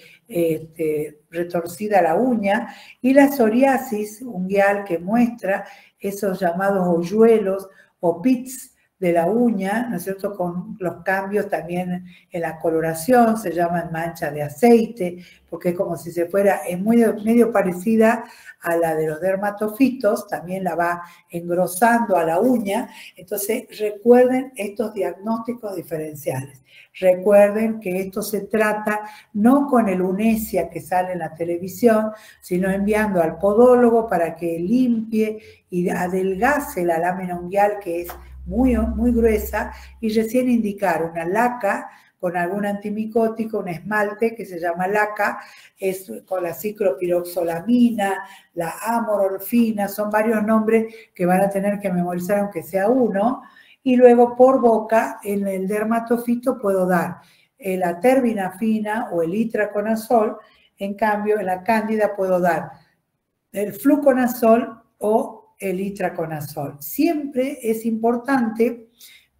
retorcida la uña. Y la psoriasis unguial, que muestra esos llamados hoyuelos o pits de la uña, ¿no es cierto?, con los cambios también en la coloración, se llaman mancha de aceite, porque es como si se fuera, es medio parecida a la de los dermatofitos, también la va engrosando a la uña. Entonces recuerden estos diagnósticos diferenciales. Recuerden que esto se trata no con el Unesia que sale en la televisión, sino enviando al podólogo para que limpie y adelgace la lámina unguial, que es muy gruesa, y recién indicar una laca con algún antimicótico, un esmalte que se llama laca, es con la ciclopiroxolamina, la amorolfina, son varios nombres que van a tener que memorizar aunque sea uno, y luego por boca en el dermatofito puedo dar la terbinafina o el itraconazol, en cambio en la cándida puedo dar el fluconazol o el itraconazol. Siempre es importante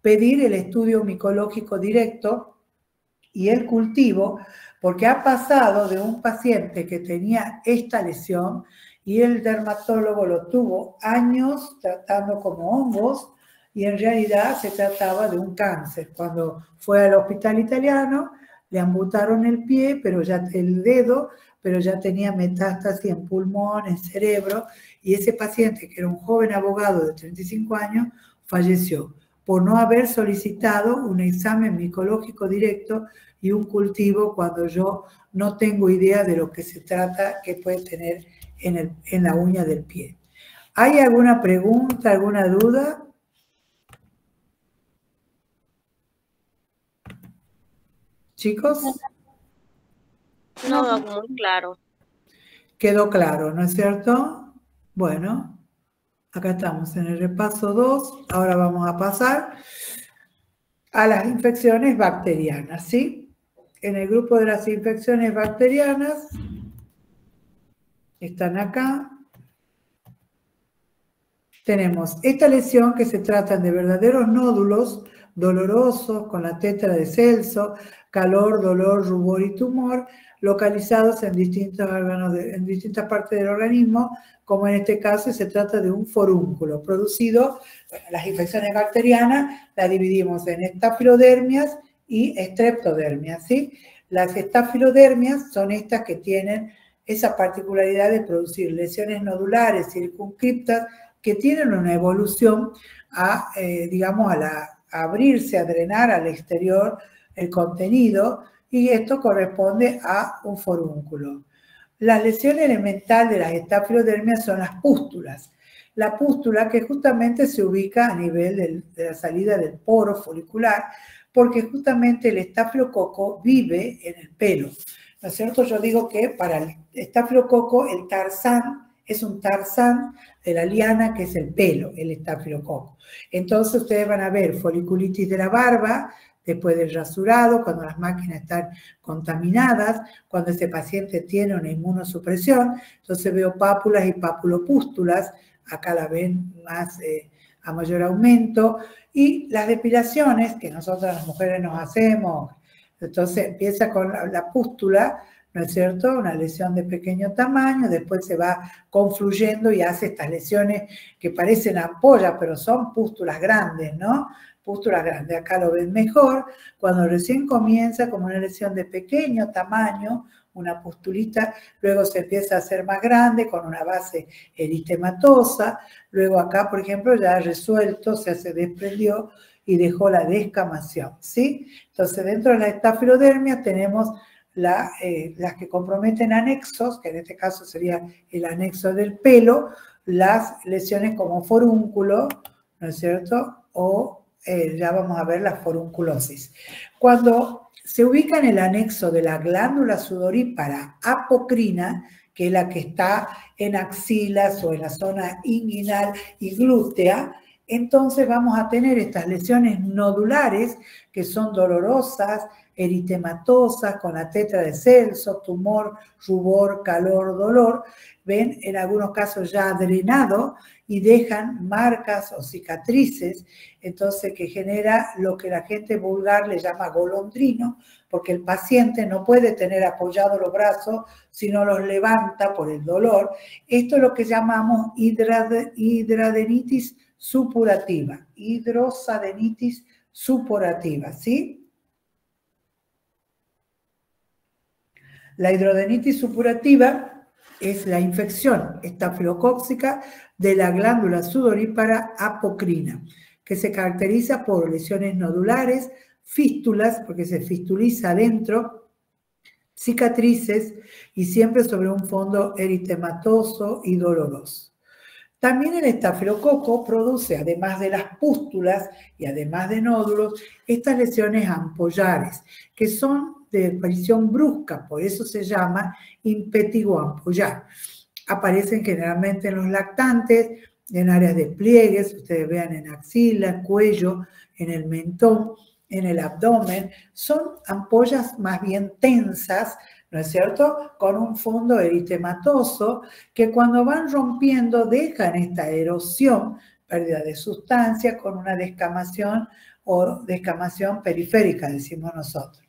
pedir el estudio micológico directo y el cultivo, porque ha pasado de un paciente que tenía esta lesión y el dermatólogo lo tuvo años tratando como hongos y en realidad se trataba de un cáncer. Cuando fue al hospital italiano, le amputaron el pie, el dedo, pero ya tenía metástasis en pulmón, en cerebro, y ese paciente, que era un joven abogado de 35 años, falleció por no haber solicitado un examen micológico directo y un cultivo cuando yo no tengo idea de lo que se trata que puede tener en la uña del pie. ¿Hay alguna pregunta, alguna duda? ¿Chicos? No, muy claro. Quedó claro, ¿no es cierto? Bueno, acá estamos en el repaso 2. Ahora vamos a pasar a las infecciones bacterianas, ¿sí? En el grupo de las infecciones bacterianas, están acá. Tenemos esta lesión que se tratan de verdaderos nódulos dolorosos con la tetra de Celso, calor, dolor, rubor y tumor, localizados en distintos órganos, en distintas partes del organismo, como en este caso se trata de un forúnculo producido. Bueno, las infecciones bacterianas las dividimos en estafilodermias y estreptodermias, ¿sí? Las estafilodermias son estas que tienen esa particularidad de producir lesiones nodulares circunscriptas que tienen una evolución a, digamos, a abrirse, a drenar al exterior el contenido, y esto corresponde a un forúnculo. La lesión elemental de las estafilodermias son las pústulas. La pústula que justamente se ubica a nivel de la salida del poro folicular, porque justamente el estafilococo vive en el pelo. ¿no es cierto? Yo digo que para el estafilococo el tarzán es un tarzán de la liana, que es el pelo, el estafilococo. Entonces ustedes van a ver foliculitis de la barba, después del rasurado, cuando las máquinas están contaminadas, cuando ese paciente tiene una inmunosupresión. Entonces veo pápulas y papulopústulas, acá la ven más a mayor aumento, y las depilaciones que nosotras las mujeres nos hacemos. Entonces empieza con la pústula, ¿no es cierto? Una lesión de pequeño tamaño, después se va confluyendo y hace estas lesiones que parecen ampollas, pero son pústulas grandes, ¿no? Pústulas grandes, acá lo ven mejor, cuando recién comienza como una lesión de pequeño tamaño, una pustulita, luego se empieza a hacer más grande con una base eritematosa, luego acá, por ejemplo, ya resuelto, se desprendió y dejó la descamación, ¿sí? Entonces, dentro de la estafilodermia tenemos las que comprometen anexos, que en este caso sería el anexo del pelo, las lesiones como forúnculo, ¿no es cierto? O ya vamos a ver la forunculosis. Cuando se ubica en el anexo de la glándula sudorípara apocrina, que es la que está en axilas o en la zona inguinal y glútea, entonces vamos a tener estas lesiones nodulares que son dolorosas, eritematosas, con la tetra de Celso, tumor, rubor, calor, dolor. Ven, en algunos casos ya drenado y dejan marcas o cicatrices, entonces que genera lo que la gente vulgar le llama golondrino, porque el paciente no puede tener apoyados los brazos si no los levanta por el dolor. Esto es lo que llamamos hidradenitis supurativa, hidrosadenitis supurativa, ¿sí? La hidradenitis supurativa es la infección estafilocócica de la glándula sudorípara apocrina, que se caracteriza por lesiones nodulares, fístulas, porque se fistuliza adentro, cicatrices y siempre sobre un fondo eritematoso y doloroso. También el estafilococo produce, además de las pústulas y además de nódulos, estas lesiones ampollares, que son de aparición brusca, por eso se llama impétigo ampollar. Aparecen generalmente en los lactantes, en áreas de pliegues, ustedes vean en axila, cuello, en el mentón, en el abdomen. Son ampollas más bien tensas, ¿no es cierto?, con un fondo eritematoso que cuando van rompiendo dejan esta erosión, pérdida de sustancia, con una descamación o descamación periférica, decimos nosotros.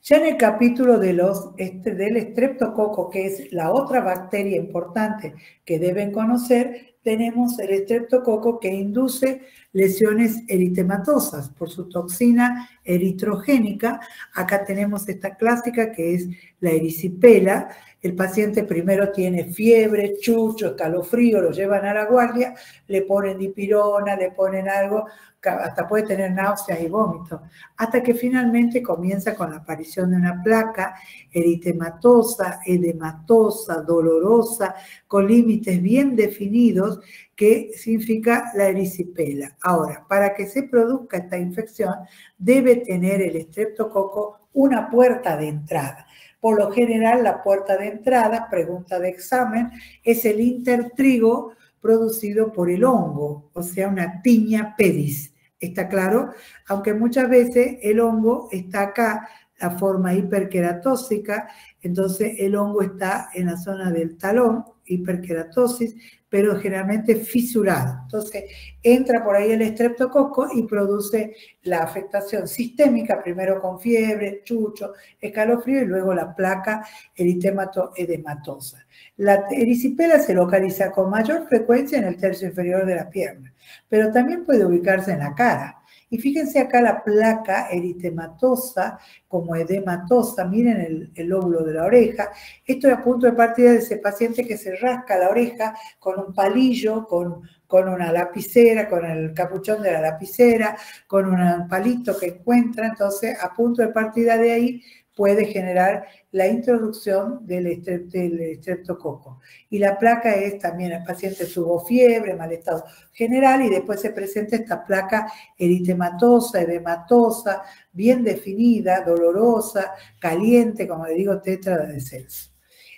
Ya en el capítulo del estreptococo, que es la otra bacteria importante que deben conocer, tenemos el estreptococo que induce lesiones eritematosas por su toxina eritrogénica. Acá tenemos esta clásica que es la erisipela. El paciente primero tiene fiebre, chucho, escalofrío, lo llevan a la guardia, le ponen dipirona, le ponen algo, hasta puede tener náuseas y vómitos, hasta que finalmente comienza con la aparición de una placa eritematosa, edematosa, dolorosa, con límites bien definidos, que significa la erisipela. Ahora, para que se produzca esta infección, debe tener el estreptococo una puerta de entrada. Por lo general, la puerta de entrada, pregunta de examen, es el intertrigo producido por el hongo, o sea, una tiña pedis. ¿Está claro? Aunque muchas veces el hongo está acá, la forma hiperqueratósica, entonces el hongo está en la zona del talón, hiperqueratosis, pero generalmente fisurado. Entonces entra por ahí el estreptococo y produce la afectación sistémica, primero con fiebre, chucho, escalofrío y luego la placa eritemato-edematosa. La erisipela se localiza con mayor frecuencia en el tercio inferior de la pierna, pero también puede ubicarse en la cara. Y fíjense acá la placa eritematosa como edematosa, miren el lóbulo de la oreja. Esto es a punto de partida de ese paciente que se rasca la oreja con un palillo, con una lapicera, con el capuchón de la lapicera, con un palito que encuentra. Entonces, a punto de partida de ahí puede generar la introducción del estreptococo. Y la placa es también, el paciente tuvo fiebre, mal estado general, y después se presenta esta placa eritematosa, edematosa, bien definida, dolorosa, caliente, como le digo, tétrada de Celso.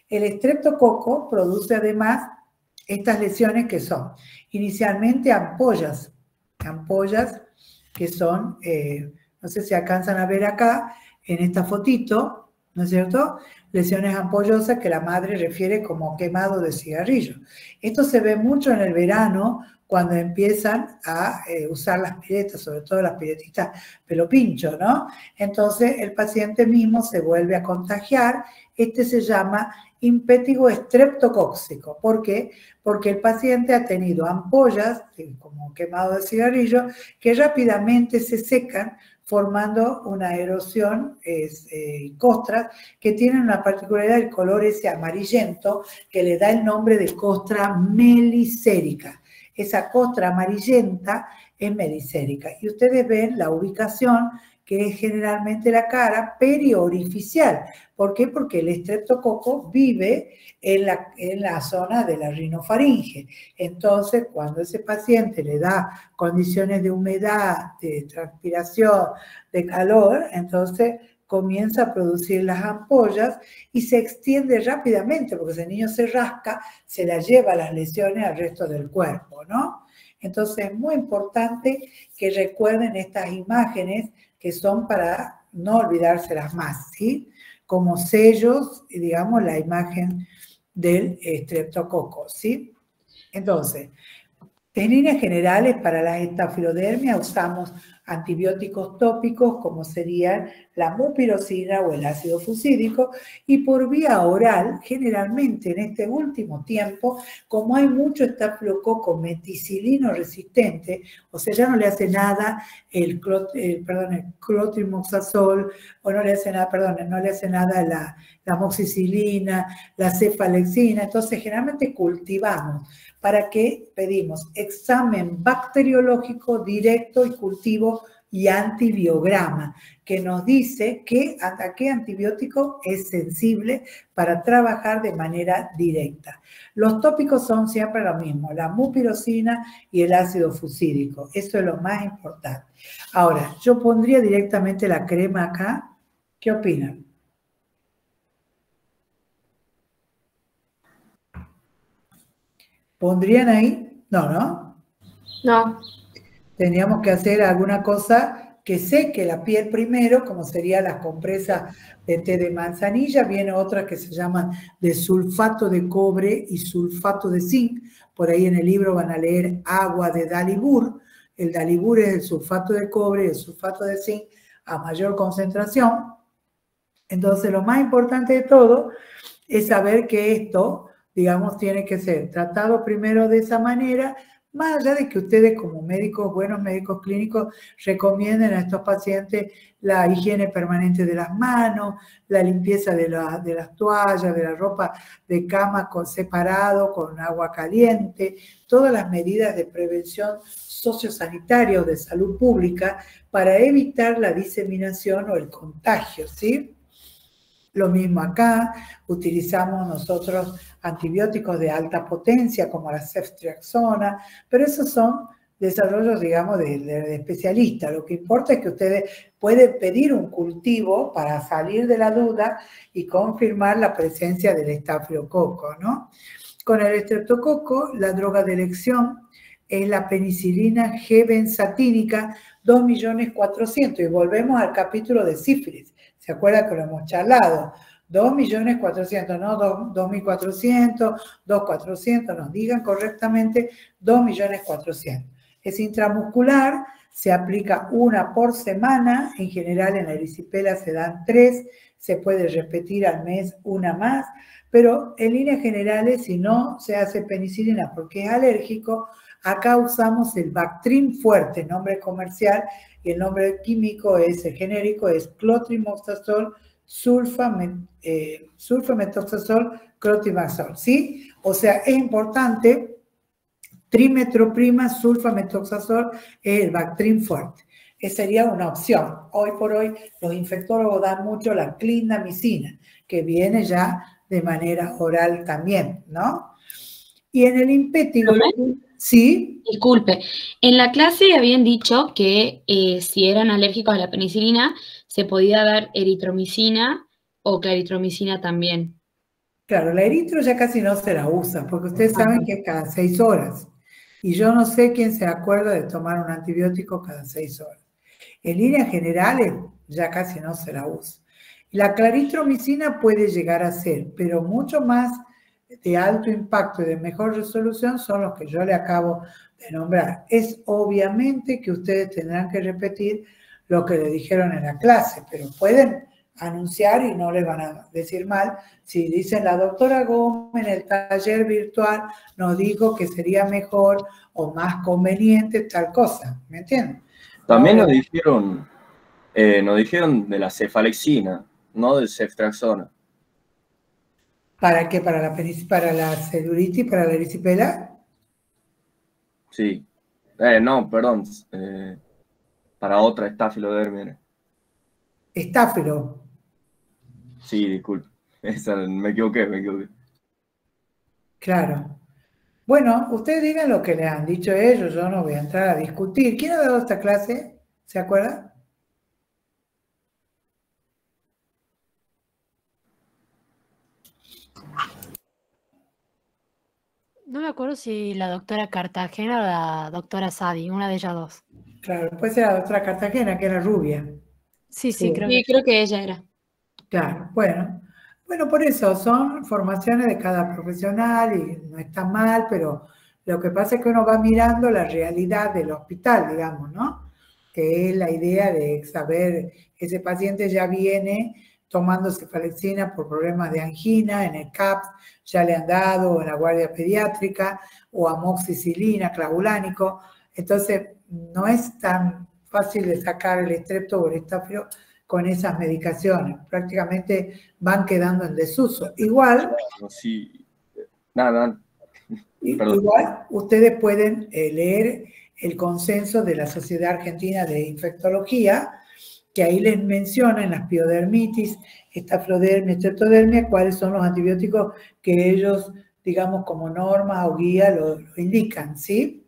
El estreptococo produce además estas lesiones que son inicialmente ampollas que son, no sé si alcanzan a ver acá, en esta fotito, ¿no es cierto? Lesiones ampollosas que la madre refiere como quemado de cigarrillo. Esto se ve mucho en el verano cuando empiezan a usar las piletas, sobre todo las piletitas pelo pincho, ¿no? Entonces el paciente mismo se vuelve a contagiar. Este se llama impétigo estreptocóxico. ¿Por qué? Porque el paciente ha tenido ampollas, como quemado de cigarrillo, que rápidamente se secan formando una erosión, costras, que tienen una particularidad, el color ese amarillento, que le da el nombre de costra melicérica. Esa costra amarillenta es melicérica. Y ustedes ven la ubicación, que es generalmente la cara periorificial. ¿Por qué? Porque el estreptococo vive en la zona de la rinofaringe. Entonces, cuando ese paciente le da condiciones de humedad, de transpiración, de calor, entonces comienza a producir las ampollas y se extiende rápidamente, porque ese niño se rasca, se la lleva las lesiones al resto del cuerpo, ¿no? Entonces es muy importante que recuerden estas imágenes que son para no olvidárselas más, ¿sí? Como sellos, digamos, la imagen del estreptococo, ¿sí? Entonces, en líneas generales, para las estafilodermias usamos antibióticos tópicos como serían la mupirocina o el ácido fucídico, y por vía oral, generalmente en este último tiempo, como hay mucho estafilococo meticilino resistente, o sea, ya no le hace nada el clotrimoxazol, o no le hace nada, la amoxicilina, la cefalexina. Entonces, generalmente cultivamos. ¿Para qué pedimos? Examen bacteriológico directo y cultivo y antibiograma, que nos dice a qué antibiótico es sensible para trabajar de manera directa. Los tópicos son siempre lo mismo, la mupirocina y el ácido fucídico. Eso es lo más importante. Ahora, yo pondría directamente la crema acá. ¿Qué opinan? ¿Pondrían ahí? No, ¿no? No. Teníamos que hacer alguna cosa que seque la piel primero, como sería la compresa de té de manzanilla. Viene otra que se llaman de sulfato de cobre y sulfato de zinc. Por ahí en el libro van a leer agua de Dalibur. El Dalibur es el sulfato de cobre y el sulfato de zinc a mayor concentración. Entonces, lo más importante de todo es saber que esto, digamos, tiene que ser tratado primero de esa manera, más allá de que ustedes como médicos, buenos médicos clínicos, recomienden a estos pacientes la higiene permanente de las manos, la limpieza de las toallas, de la ropa de cama separado con agua caliente, todas las medidas de prevención sociosanitaria o de salud pública para evitar la diseminación o el contagio, ¿sí? Lo mismo acá, utilizamos nosotros antibióticos de alta potencia como la ceftriaxona, pero esos son desarrollos, digamos, de especialistas. Lo que importa es que ustedes pueden pedir un cultivo para salir de la duda y confirmar la presencia del estafilococo, ¿no? Con el estreptococo, la droga de elección es la penicilina G-benzatínica 2.400.000, y volvemos al capítulo de sífilis. ¿Se acuerdan que lo hemos charlado? 2.400.000, no 2.400.000, 2.400.000, nos digan correctamente 2.400.000. Es intramuscular, se aplica una por semana, en general en la erisipela se dan 3, se puede repetir al mes una más, pero en líneas generales, si no se hace penicilina porque es alérgico, acá usamos el Bactrim fuerte, nombre comercial, y el nombre químico es, el genérico es clotrimoxazol, sulfametoxazol, clotrimaxol, ¿sí? O sea, es importante, trimetroprima, sulfametoxazol es el Bactrim fuerte. sería una opción. Hoy por hoy los infectólogos dan mucho la clindamicina, que viene ya de manera oral también, ¿no? Y en el impétigo, ¿sí? Disculpe, en la clase habían dicho que si eran alérgicos a la penicilina, se podía dar eritromicina o claritromicina también. Claro, la eritro ya casi no se la usa, porque ustedes saben que es cada 6 horas. Y yo no sé quién se acuerda de tomar un antibiótico cada 6 horas. En líneas generales, ya casi no se la usa. La claritromicina puede llegar a ser, pero mucho más de alto impacto y de mejor resolución son los que yo le acabo de nombrar. Es obviamente que ustedes tendrán que repetir lo que le dijeron en la clase, pero pueden anunciar y no les van a decir mal. Si dicen la doctora Gómez en el taller virtual nos dijo que sería mejor o más conveniente tal cosa, ¿me entienden? También No, nos dijeron de la cefalexina, no del ceftriaxona. ¿para qué? ¿Para la celulitis, para la erisipela? Sí. No, perdón. Para otra estafilodermia. Estáfilo. Sí, disculpe. Me equivoqué. Claro. Bueno, ustedes digan lo que les han dicho ellos, yo no voy a entrar a discutir. ¿Quién ha dado esta clase? ¿Se acuerda? No me acuerdo si la doctora Cartagena o la doctora Sadi, una de ellas dos. Claro, después era la doctora Cartagena, que era rubia. Sí, Sí. creo Sí, que creo que ella era. Claro, bueno. Bueno, por eso son formaciones de cada profesional y no está mal, pero lo que pasa es que uno va mirando la realidad del hospital, digamos, ¿no? Que es la idea de saber, ese paciente ya viene tomando cefalexina por problemas de angina, en el CAPS ya le han dado, o en la guardia pediátrica, o amoxicilina, clavulánico. Entonces, no es tan fácil de sacar el estrepto o el estáfilo con esas medicaciones. Prácticamente van quedando en desuso. Igual, Sí. Nada. Perdón. igual ustedes pueden leer el consenso de la Sociedad Argentina de Infectología, que ahí les menciona en las piodermitis, estaflodermia, estreptodermia, cuáles son los antibióticos que ellos, digamos, como norma o guía lo indican, ¿sí?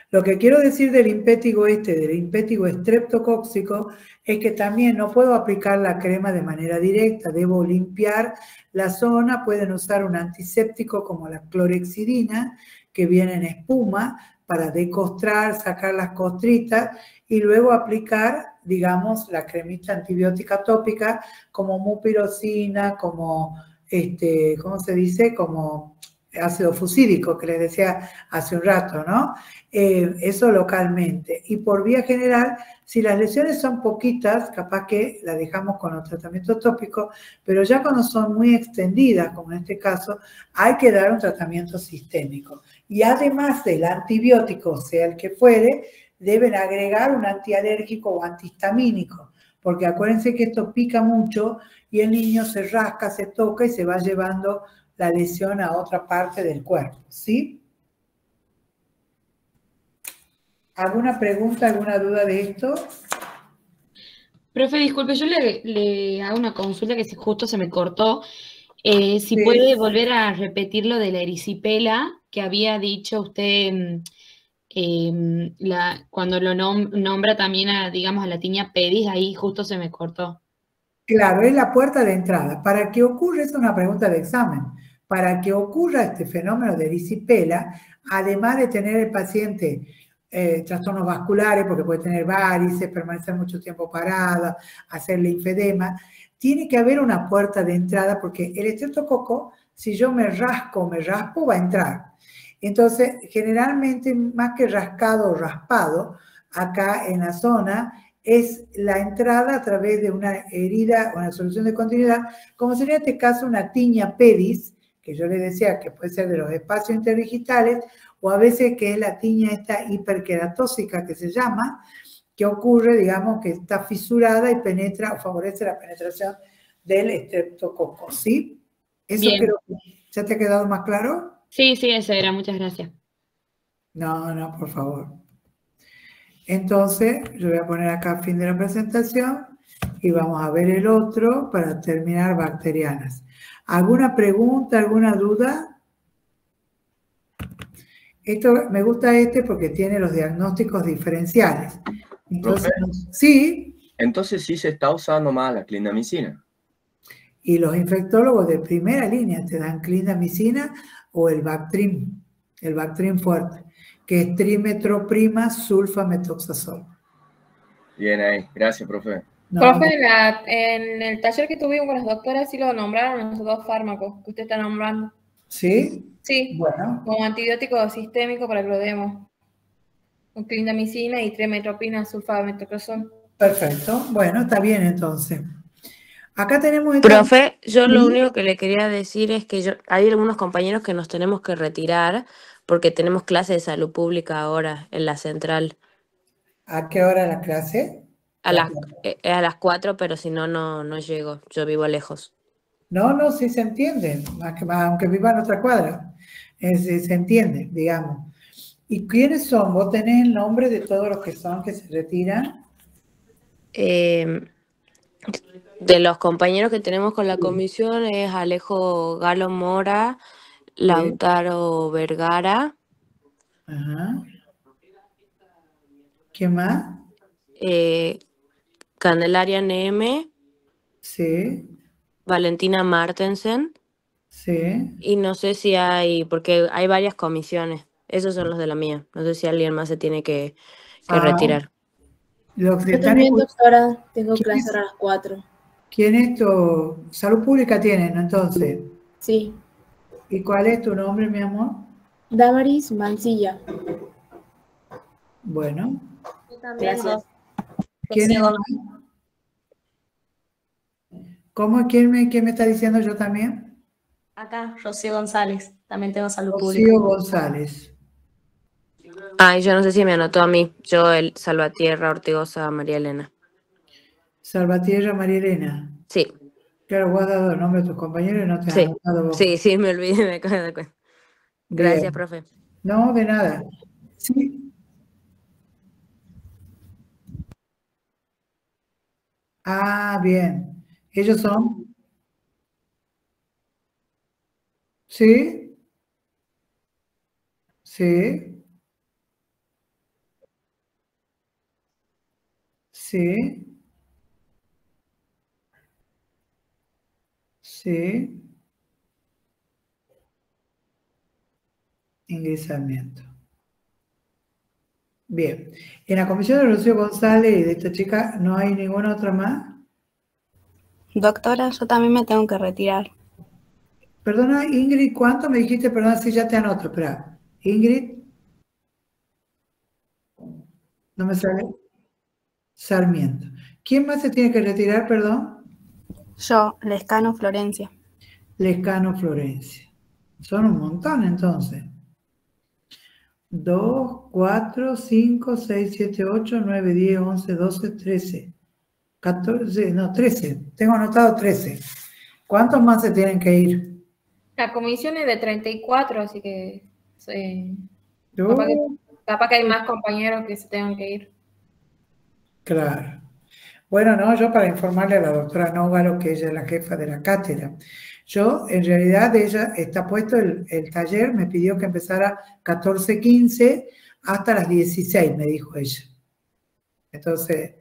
Lo que quiero decir del impétigo del impétigo estreptocóxico, es que también no puedo aplicar la crema de manera directa, debo limpiar la zona, pueden usar un antiséptico como la clorexidina, que viene en espuma, para decostrar, sacar las costritas, y luego aplicar, digamos, la cremita antibiótica tópica, como mupirocina, como, ¿cómo se dice? Como ácido fusídico, que les decía hace un rato, ¿no? Eso localmente. Y por vía general, si las lesiones son poquitas, capaz que la dejamos con los tratamientos tópicos, pero ya cuando son muy extendidas, como en este caso, hay que dar un tratamiento sistémico. Y además del antibiótico, sea el que fuere, deben agregar un antialérgico o antihistamínico, porque acuérdense que esto pica mucho y el niño se rasca, se toca y se va llevando la lesión a otra parte del cuerpo, ¿sí? ¿Alguna pregunta, alguna duda de esto? Profe, disculpe, yo le hago una consulta que justo se me cortó. Si Sí. puede volver a repetir lo de la erisipela que había dicho usted cuando lo nombra también a, digamos, a la tiña pedis, ahí justo se me cortó. Claro, es la puerta de entrada. Para que ocurra, es una pregunta de examen, para que ocurra este fenómeno de erisipela, además de tener el paciente trastornos vasculares, porque puede tener varices, permanecer mucho tiempo parada, hacer linfedema, tiene que haber una puerta de entrada, porque el estreptococo, si yo me rasco o me raspo, va a entrar. Entonces, generalmente, más que rascado o raspado, acá en la zona, es la entrada a través de una herida o una solución de continuidad, como sería en este caso una tiña pedis, que yo le decía que puede ser de los espacios interdigitales, o a veces que es la tiña esta hiperqueratósica que se llama, que ocurre, digamos, que está fisurada y penetra o favorece la penetración del estreptococo, ¿sí? Eso Bien. creo que ya te ha quedado más claro. Sí, ese era, muchas gracias. No, por favor. Entonces, yo voy a poner acá fin de la presentación y vamos a ver el otro para terminar bacterianas. ¿Alguna pregunta, alguna duda? Me gusta este porque tiene los diagnósticos diferenciales. Entonces, sí, Entonces sí se está usando más la clindamicina. y los infectólogos de primera línea te dan clindamicina o el Bactrim fuerte, que es trimetroprima sulfametoxazol. Bien ahí, gracias, profe. No, Profe, en el taller que tuvimos con las doctoras sí lo nombraron los dos fármacos que usted está nombrando. ¿sí? Sí, Bueno, como antibiótico sistémico para que lo demos. Con clindamicina y trimetopina sulfametoxazol. perfecto. Bueno, está bien entonces. Acá tenemos... Profe, yo lo ¿Sí? único que le quería decir es que hay algunos compañeros que nos tenemos que retirar porque tenemos clase de salud pública ahora en la central ¿A qué hora la clase? a las 4, pero si no, no llego. Yo vivo lejos. No, sí se entiende, aunque viva en otra cuadra. Se entiende, digamos. ¿Y quiénes son? ¿Vos tenés el nombre de todos los que son que se retiran? De los compañeros que tenemos con la comisión es Alejo Galo Mora, Lautaro Vergara, Ajá. ¿Quién más? Candelaria Neme, Sí, Valentina Martensen, sí. y no sé si porque hay varias comisiones. Esos son los de la mía. No sé si alguien más se tiene que retirar. Los que Yo están también, escuchando, doctora, tengo ¿quién clase es? ahora a las 4. ¿Quién es tu salud pública tienen entonces? Sí. ¿Y cuál es tu nombre, mi amor? Damaris Mancilla. Bueno. Yo también, Gracias. ¿Quién es? ¿Cómo? ¿Quién me está diciendo yo también? Acá, Rocío González, también tengo salud pública. Rocío González. Ay, yo no sé si me anotó a mí. Yo, el Salvatierra Ortigosa María Elena. Salvatierra María Elena. Sí. Claro, vos has dado el nombre de tus compañeros y no te has anotado vos. Sí, me olvidé, me acabo de dar cuenta. Gracias, Bien. profe. No, de nada. Sí. Ah, bien. ¿Ellos son? Sí. Sí. Sí. Sí. Ingresamiento. Bien. En la comisión de Rocío González y de esta chica, ¿no hay ninguna otra más? Doctora, yo también me tengo que retirar. Perdona, Ingrid, ¿cuánto me dijiste? Perdona, si ya te anoto, espera. Ingrid. ¿No me sale? Sarmiento. ¿Quién más se tiene que retirar, perdón? Yo, Lescano Florencia. Lescano Florencia. Son un montón, entonces. 2, 4, 5, 6, 7, 8, 9, 10, 11, 12, 13. 14, no, 13. Tengo anotado 13. ¿Cuántos más se tienen que ir? La comisión es de 34, así que Oh, capaz que hay más compañeros que se tengan que ir. claro. Bueno, no, yo para informarle a la doctora Nógalo, que ella es la jefa de la cátedra. Yo, en realidad, ella está puesto el taller, me pidió que empezara 14:15 hasta las 16, me dijo ella. Entonces,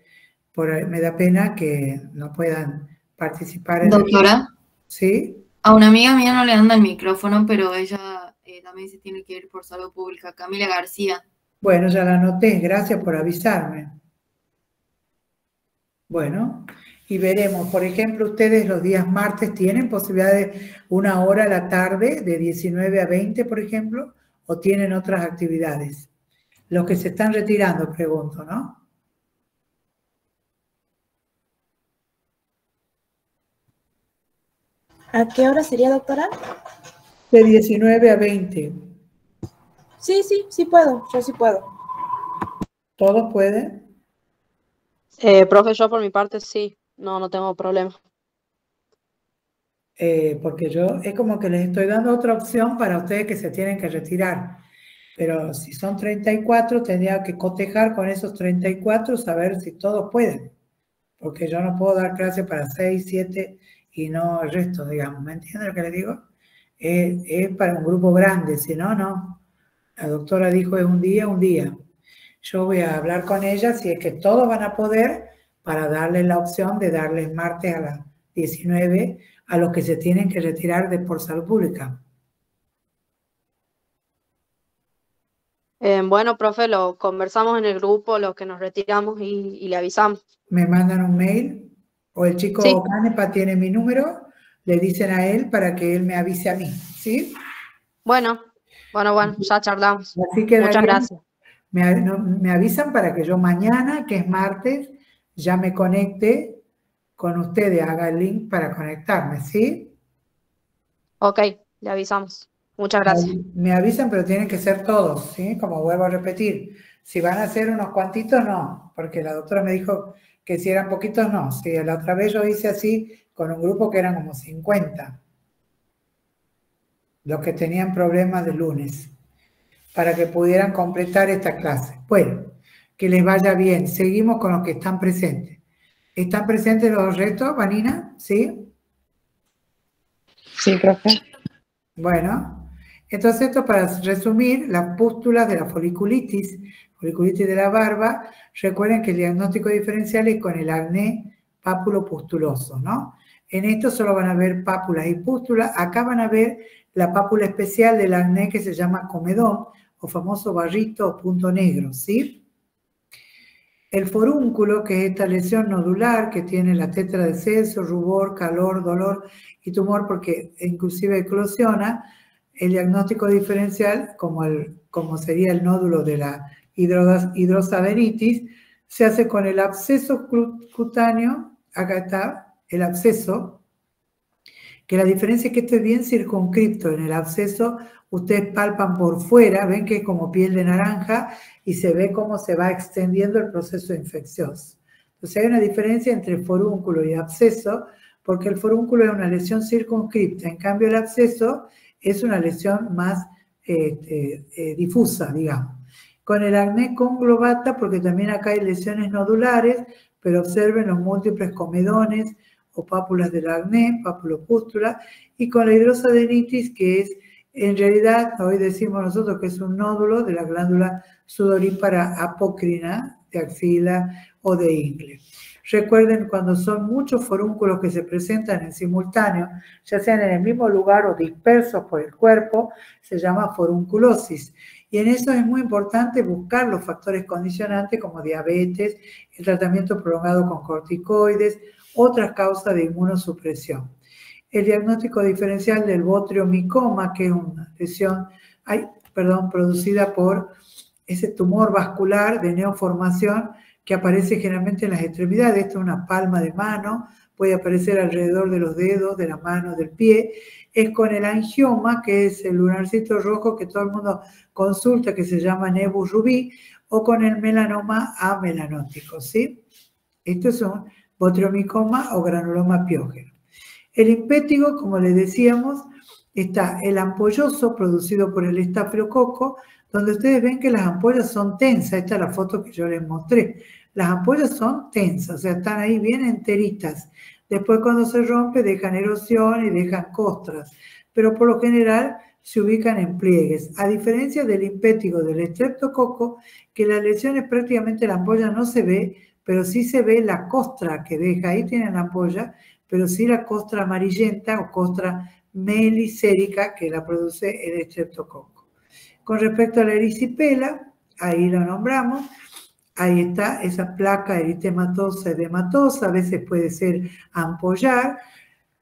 me da pena que no puedan participar en Doctora, ¿sí? a una amiga mía no le anda el micrófono, pero ella también se tiene que ir por salud pública. Camila García. Bueno, ya la anoté, gracias por avisarme. Bueno, y veremos, por ejemplo, ustedes los días martes tienen posibilidad de 1 hora a la tarde, de 19 a 20, por ejemplo, o tienen otras actividades. Los que se están retirando, pregunto, ¿no? ¿A qué hora sería, doctora? De 19 a 20. Sí puedo, yo sí puedo. ¿Todos pueden? Profe, yo por mi parte sí, no tengo problema. Porque yo es como que les estoy dando otra opción para ustedes que se tienen que retirar. Pero si son 34, tendría que cotejar con esos 34, saber si todos pueden. Porque yo no puedo dar clase para 6, 7 y no el resto, digamos. ¿Me entienden lo que les digo? Es para un grupo grande, si no, no. La doctora dijo es un día, un día. Yo voy a hablar con ella si es que todos van a poder para darles la opción de darles martes a las 19 a los que se tienen que retirar de por salud pública. Bueno, profe, lo conversamos en el grupo, los que nos retiramos y le avisamos. Me mandan un mail o el chico Sí. Canepa tiene mi número, le dicen a él para que él me avise a mí, ¿sí? Bueno, ya charlamos. Así que Muchas gracias. Me avisan para que yo mañana, que es martes, ya me conecte con ustedes, haga el link para conectarme, ¿sí? Ok, le avisamos. Muchas gracias. Me avisan, pero tienen que ser todos, ¿sí? Como vuelvo a repetir. Si van a ser unos cuantitos, no, porque la doctora me dijo que si eran poquitos, no. Sí, la otra vez yo hice así con un grupo que eran como 50. Los que tenían problemas de lunes, para que pudieran completar esta clase. Bueno, que les vaya bien. Seguimos con los que están presentes. ¿Están presentes los restos, Vanina? ¿Sí? Sí, profe. Bueno, entonces esto para resumir, las pústulas de la foliculitis de la barba, recuerden que el diagnóstico diferencial es con el acné pápulo-pustuloso, ¿no? En esto solo van a ver pápulas y pústulas. Acá van a ver la pápula especial del acné que se llama comedón o famoso barrito o punto negro, ¿sí? El forúnculo, que es esta lesión nodular que tiene la tetra de Celso, rubor, calor, dolor y tumor, porque inclusive eclosiona, el diagnóstico diferencial, como sería el nódulo de la hidrosadenitis, se hace con el absceso cutáneo. Acá está el absceso, que la diferencia es que esto es bien circunscripto. En el absceso ustedes palpan por fuera, ven que es como piel de naranja y se ve cómo se va extendiendo el proceso infeccioso. Entonces hay una diferencia entre forúnculo y absceso, porque el forúnculo es una lesión circunscripta, en cambio el absceso es una lesión más difusa, digamos. Con el acné conglobata, porque también acá hay lesiones nodulares, pero observen los múltiples comedones o pápulas del acné, papulopústula, y con la hidrosadenitis, que es, en realidad, hoy decimos nosotros que es un nódulo de la glándula sudorípara apócrina, de axila o de ingle. Recuerden, cuando son muchos forúnculos que se presentan en simultáneo, ya sean en el mismo lugar o dispersos por el cuerpo, se llama forunculosis. Y en eso es muy importante buscar los factores condicionantes como diabetes, el tratamiento prolongado con corticoides, otras causas de inmunosupresión. El diagnóstico diferencial del botriomicoma, que es una lesión producida por ese tumor vascular de neoformación que aparece generalmente en las extremidades. Esto es una palma de mano, puede aparecer alrededor de los dedos, de la mano, del pie. Es con el angioma, que es el lunarcito rojo que todo el mundo consulta, que se llama nebus rubí, o con el melanoma amelanótico, ¿sí? Esto es un botriomicoma o granuloma piógeno. El impétigo, como les decíamos, está el ampolloso producido por el estafilococo, donde ustedes ven que las ampollas son tensas. Esta es la foto que yo les mostré. Las ampollas son tensas, o sea, están ahí bien enteritas. Después, cuando se rompe, dejan erosión y dejan costras, pero por lo general se ubican en pliegues. A diferencia del impétigo del estreptococo, que la lesión es prácticamente la ampolla no se ve, pero sí se ve la costra que deja. Ahí tienen la ampolla, pero sí la costra amarillenta o costra melicérica que la produce el estreptococo. Con respecto a la erisipela, ahí lo nombramos, ahí está esa placa eritematosa, edematosa, a veces puede ser ampollar,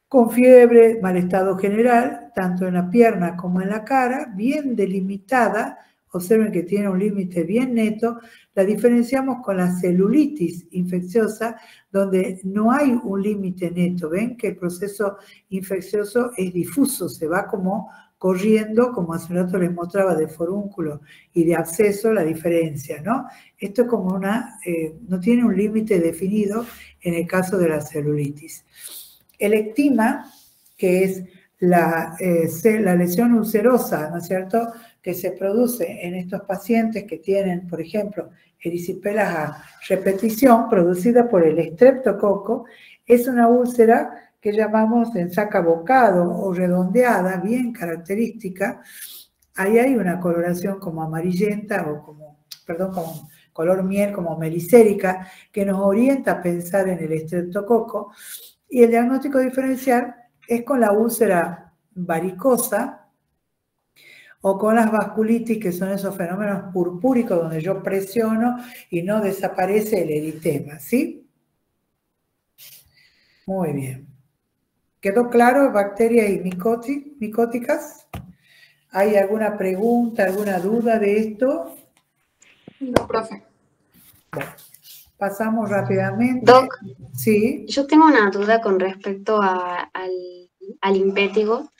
con fiebre, mal estado general, tanto en la pierna como en la cara, bien delimitada. Observen que tiene un límite bien neto. La diferenciamos con la celulitis infecciosa, donde no hay un límite neto. Ven que el proceso infeccioso es difuso, se va como corriendo, como hace un rato les mostraba de forúnculo y de absceso, la diferencia, ¿no? Esto es como no tiene un límite definido en el caso de la celulitis. El ectima, que es la lesión ulcerosa, ¿no es cierto?, que se produce en estos pacientes que tienen, por ejemplo, erisipelas a repetición producida por el estreptococo, es una úlcera que llamamos ensacabocado o redondeada, bien característica. Ahí hay una coloración como amarillenta o como, perdón, como color miel, como melicérica, que nos orienta a pensar en el estreptococo. Y el diagnóstico diferencial es con la úlcera varicosa o con las vasculitis, que son esos fenómenos purpúricos donde yo presiono y no desaparece el eritema, ¿sí? Muy bien. ¿Quedó claro bacterias y micóticas? ¿Hay alguna pregunta, alguna duda de esto? No, profe. Bueno, pasamos rápidamente. Doc, sí. Yo tengo una duda con respecto al impétigo.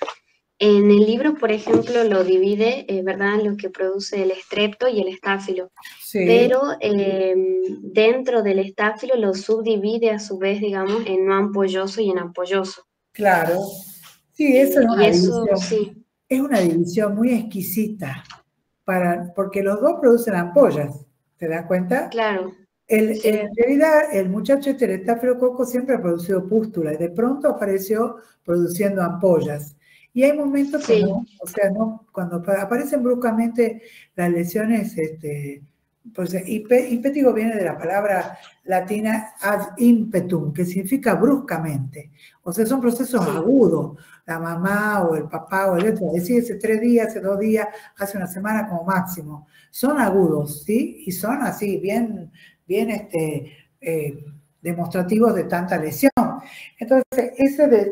En el libro, por ejemplo, lo divide, ¿verdad?, en lo que produce el estrepto y el estáfilo. Sí. Pero dentro del estáfilo lo subdivide a su vez, digamos, en no ampolloso y en ampolloso. Claro. Sí, eso es una división. Sí. Es una división muy exquisita, porque los dos producen ampollas, ¿te das cuenta? Claro. En realidad, el muchacho el estafilococo siempre ha producido pústula y de pronto apareció produciendo ampollas. Y hay momentos que no, o sea, no, cuando aparecen bruscamente las lesiones, pues impétigo viene de la palabra latina ad impetum, que significa bruscamente. O sea, son procesos agudos. La mamá o el papá o el otro, decir hace 3 días, hace 2 días, hace una semana como máximo. Son agudos, ¿sí? Y son así, bien demostrativos de tanta lesión. Entonces,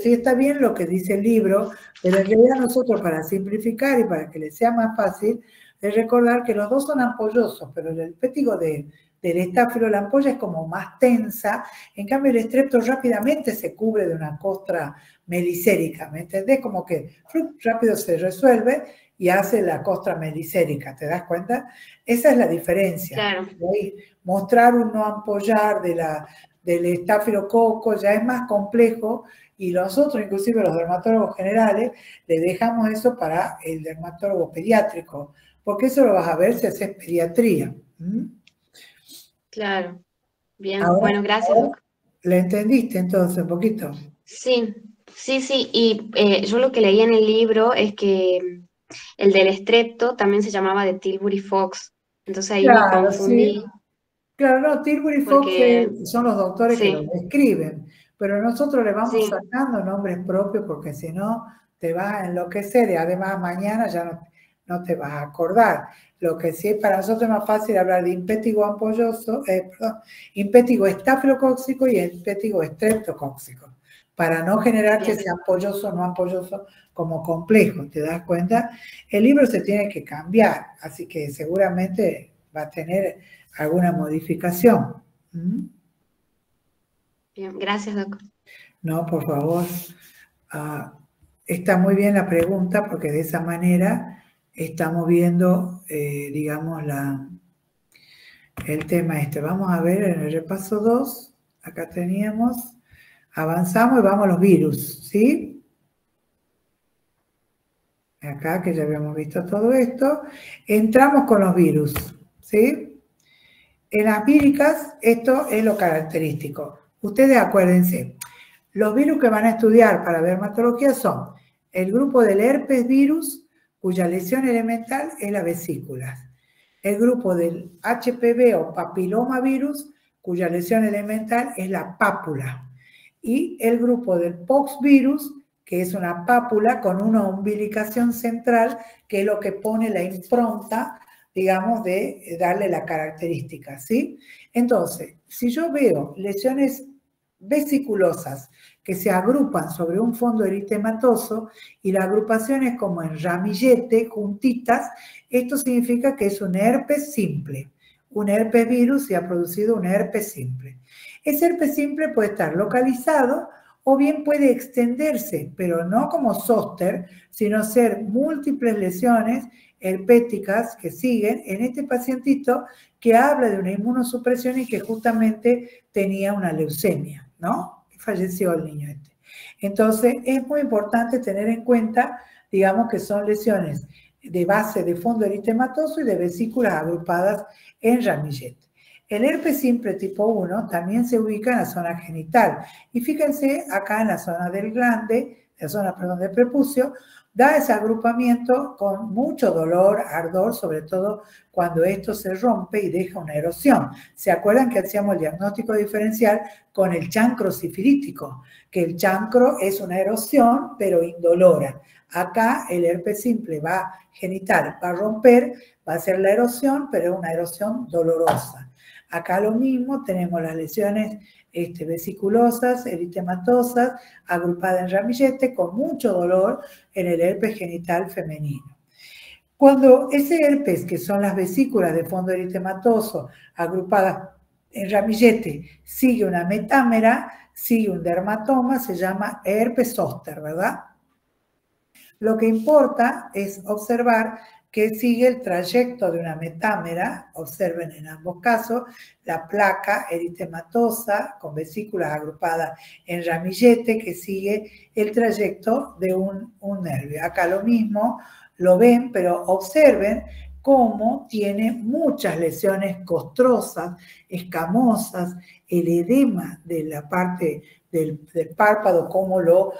sí está bien lo que dice el libro, pero en realidad nosotros, para simplificar y para que les sea más fácil, es recordar que los dos son ampollosos, pero el pétigo del estáfilo, la ampolla es como más tensa, en cambio el estrepto rápidamente se cubre de una costra melicérica, ¿me entendés? Como que rápido se resuelve y hace la costra melicérica, ¿te das cuenta? Esa es la diferencia. Claro. Mostrar un no ampollar del estafilococo ya es más complejo y nosotros, inclusive los dermatólogos generales, le dejamos eso para el dermatólogo pediátrico, porque eso lo vas a ver si haces pediatría. Claro. Bien, Ahora, bueno, gracias, Doc. ¿Le entendiste entonces un poquito? Sí. Y yo lo que leí en el libro es que el del estrepto también se llamaba de Tilbury Fox. Entonces ahí me confundí. Sí. Claro, no, Tilbury Fox son los doctores que lo describen, pero nosotros le vamos sacando nombres propios porque si no te vas a enloquecer y además mañana ya no te vas a acordar. Lo que sí para nosotros es más fácil hablar de impétigo ampolloso, impétigo estafilocóxico y impétigo estreptocóxico, para no generar que sea ampolloso o no ampolloso como complejo, ¿te das cuenta? El libro se tiene que cambiar, así que seguramente va a tener alguna modificación. Bien, gracias, Doc. No, por favor. Está muy bien la pregunta porque de esa manera estamos viendo, digamos, el tema este. Vamos a ver en el repaso 2, acá teníamos, avanzamos y vamos a los virus, ¿sí? Acá que ya habíamos visto todo esto, entramos con los virus, ¿sí? En las víricas, esto es lo característico. Ustedes acuérdense, los virus que van a estudiar para dermatología son el grupo del herpes virus, cuya lesión elemental es la vesícula. El grupo del HPV o papilomavirus, cuya lesión elemental es la pápula. Y el grupo del poxvirus, que es una pápula con una umbilicación central, que es lo que pone la impronta, digamos, de darle la característica, ¿sí? Entonces, si yo veo lesiones vesiculosas que se agrupan sobre un fondo eritematoso y la agrupación es como en ramillete, juntitas, esto significa que es un herpes simple. Un herpes virus se ha producido un herpes simple. Ese herpes simple puede estar localizado o bien puede extenderse, pero no como zóster, sino ser múltiples lesiones herpéticas que siguen en este pacientito que habla de una inmunosupresión y que justamente tenía una leucemia, ¿no? Y falleció el niño este. Entonces, es muy importante tener en cuenta, digamos, que son lesiones de base de fondo eritematoso y de vesículas agrupadas en ramillete. El herpes simple tipo 1 también se ubica en la zona genital. Y fíjense acá en la zona del glande, la zona, perdón, del prepucio, da ese agrupamiento con mucho dolor, ardor, sobre todo cuando esto se rompe y deja una erosión. ¿Se acuerdan que hacíamos el diagnóstico diferencial con el chancro sifilítico? Que el chancro es una erosión, pero indolora. Acá el herpes simple va genital, va a romper, va a ser la erosión, pero es una erosión dolorosa. Acá lo mismo, tenemos las lesiones vesiculosas, eritematosas, agrupadas en ramillete, con mucho dolor en el herpes genital femenino. Cuando ese herpes, que son las vesículas de fondo eritematoso, agrupadas en ramillete, sigue una metámera, sigue un dermatoma, se llama herpes zóster, ¿verdad? Lo que importa es observar que sigue el trayecto de una metámera, observen en ambos casos, la placa eritematosa con vesículas agrupadas en ramillete que sigue el trayecto de un nervio. Acá lo mismo, lo ven, pero observen cómo tiene muchas lesiones costrosas, escamosas, el edema de la parte del párpado, cómo lo,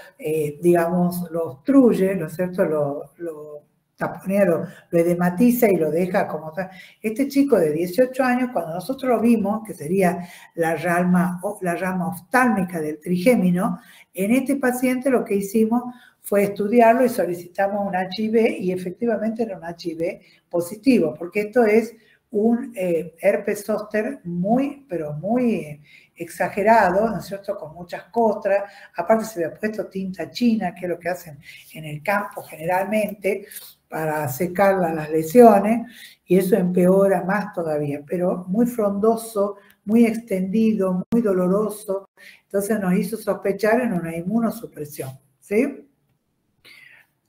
digamos, lo obstruye, ¿no es cierto?, lo taponea, lo edematiza y lo deja como tal. Este chico de 18 años, cuando nosotros lo vimos, que sería la rama oftálmica del trigémino, en este paciente lo que hicimos fue estudiarlo y solicitamos un HIV y efectivamente era un HIV positivo, porque esto es un herpes zóster muy, pero muy exagerado, ¿no es cierto?, con muchas costras. Aparte se había puesto tinta china, que es lo que hacen en el campo generalmente, para secar las lesiones, y eso empeora más todavía, pero muy frondoso, muy extendido, muy doloroso, entonces nos hizo sospechar en una inmunosupresión, ¿sí?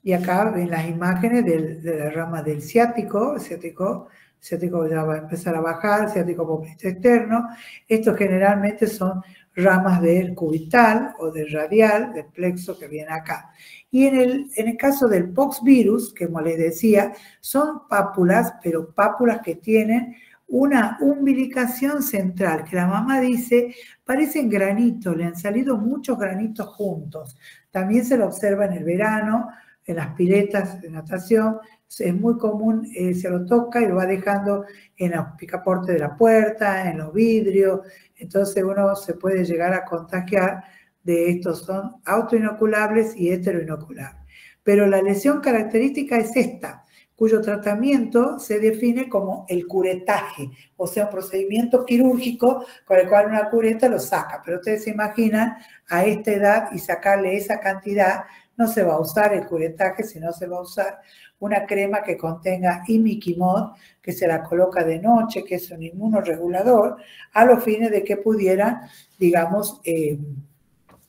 Y acá ven las imágenes de la rama del ciático ya va a empezar a bajar, ciático poplito externo. Estos generalmente son ramas del cubital o del radial, del plexo que viene acá. Y en el caso del poxvirus, que como les decía, son pápulas, pero pápulas que tienen una umbilicación central, que la mamá dice, parecen granitos, le han salido muchos granitos juntos. También se lo observa en el verano, en las piletas de natación, es muy común, se lo toca y lo va dejando en los picaportes de la puerta, en los vidrios, entonces uno se puede llegar a contagiar de estos, son autoinoculables y heteroinoculables. Pero la lesión característica es esta, cuyo tratamiento se define como el curetaje, o sea, un procedimiento quirúrgico con el cual una cureta lo saca, pero ustedes se imaginan a esta edad y sacarle esa cantidad, no se va a usar el curetaje, sino se va a usar una crema que contenga imiquimod, que se la coloca de noche, que es un inmunoregulador, a los fines de que pudiera, digamos,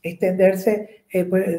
extenderse,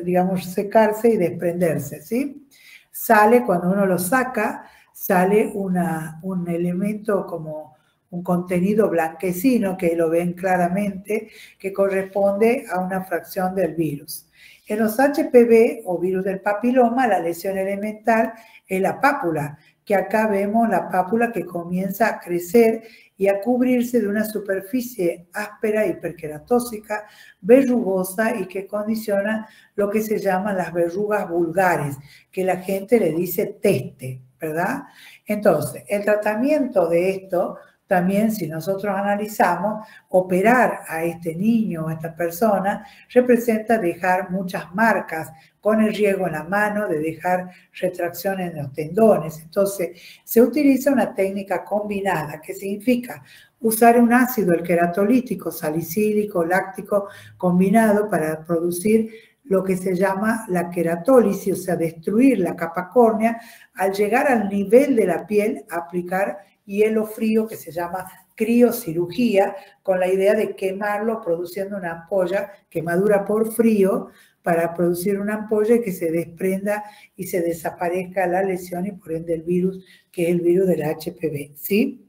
digamos, secarse y desprenderse, ¿sí? Sale, cuando uno lo saca, sale un elemento como un contenido blanquecino, que lo ven claramente, que corresponde a una fracción del virus. En los HPV o virus del papiloma, la lesión elemental es la pápula, que acá vemos la pápula que comienza a crecer y a cubrirse de una superficie áspera, hiperqueratósica, verrugosa y que condiciona lo que se llaman las verrugas vulgares, que la gente le dice teste, ¿verdad? Entonces, el tratamiento de esto también, si nosotros analizamos, operar a este niño o a esta persona representa dejar muchas marcas con el riesgo en la mano de dejar retracciones en los tendones. Entonces, se utiliza una técnica combinada, que significa usar un ácido, el queratolítico, salicílico, láctico, combinado para producir lo que se llama la queratólisis, o sea, destruir la capa córnea, al llegar al nivel de la piel, aplicar hielo frío, que se llama criocirugía, con la idea de quemarlo produciendo una ampolla, quemadura por frío, para producir una ampolla y que se desprenda y se desaparezca la lesión y por ende el virus, que es el virus del HPV, ¿sí?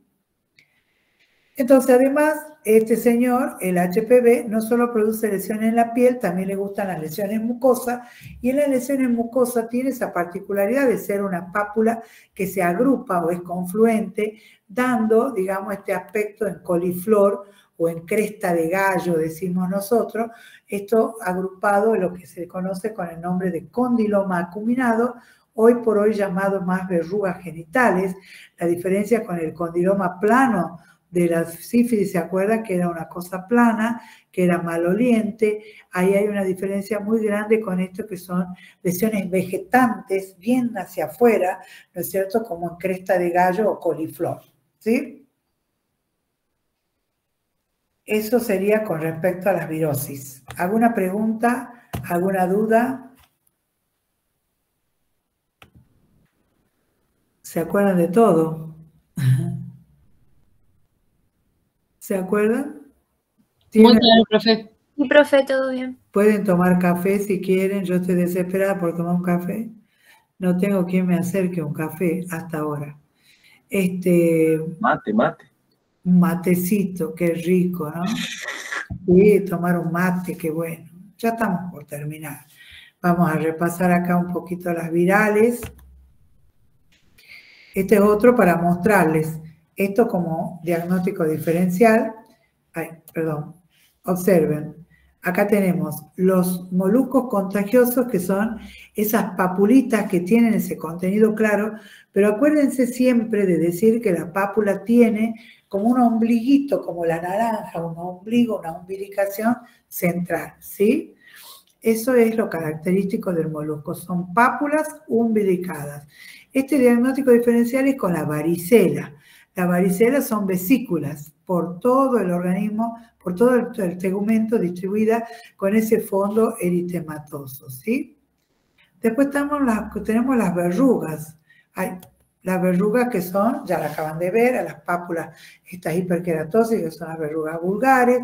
Entonces, además, este señor, el HPV, no solo produce lesiones en la piel, también le gustan las lesiones mucosas, y en las lesiones mucosas tiene esa particularidad de ser una pápula que se agrupa o es confluente, dando, digamos, este aspecto en coliflor o en cresta de gallo, decimos nosotros, esto agrupado en lo que se conoce con el nombre de condiloma acuminado, hoy por hoy llamado más verrugas genitales. La diferencia con el condiloma plano de la sífilis, ¿se acuerdan? Que era una cosa plana, que era maloliente. Ahí hay una diferencia muy grande con esto, que son lesiones vegetantes, bien hacia afuera, ¿no es cierto? Como en cresta de gallo o coliflor, ¿sí? Eso sería con respecto a las virosis. ¿Alguna pregunta? ¿Alguna duda? ¿Se acuerdan de todo? ¿Se acuerdan? Muy claro, profe. Sí, profe, todo bien. Pueden tomar café si quieren. Yo estoy desesperada por tomar un café. No tengo quien me acerque un café hasta ahora. Mate. Un matecito, qué rico, ¿no? Sí, tomar un mate, qué bueno. Ya estamos por terminar. Vamos a repasar acá un poquito las virales. Este es otro para mostrarles esto como diagnóstico diferencial. Observen. Acá tenemos los moluscos contagiosos, que son esas papulitas que tienen ese contenido claro, pero acuérdense siempre de decir que la pápula tiene como un ombliguito, como la naranja, un ombligo, una umbilicación central, ¿sí? Eso es lo característico del molusco, son pápulas umbilicadas. Este diagnóstico diferencial es con la varicela. La varicela son vesículas por todo el organismo, por todo el tegumento distribuida con ese fondo eritematoso, ¿sí? Después tenemos las verrugas. Las verrugas que son, ya la acaban de ver, a las pápulas estas hiperqueratóxicas, que son las verrugas vulgares.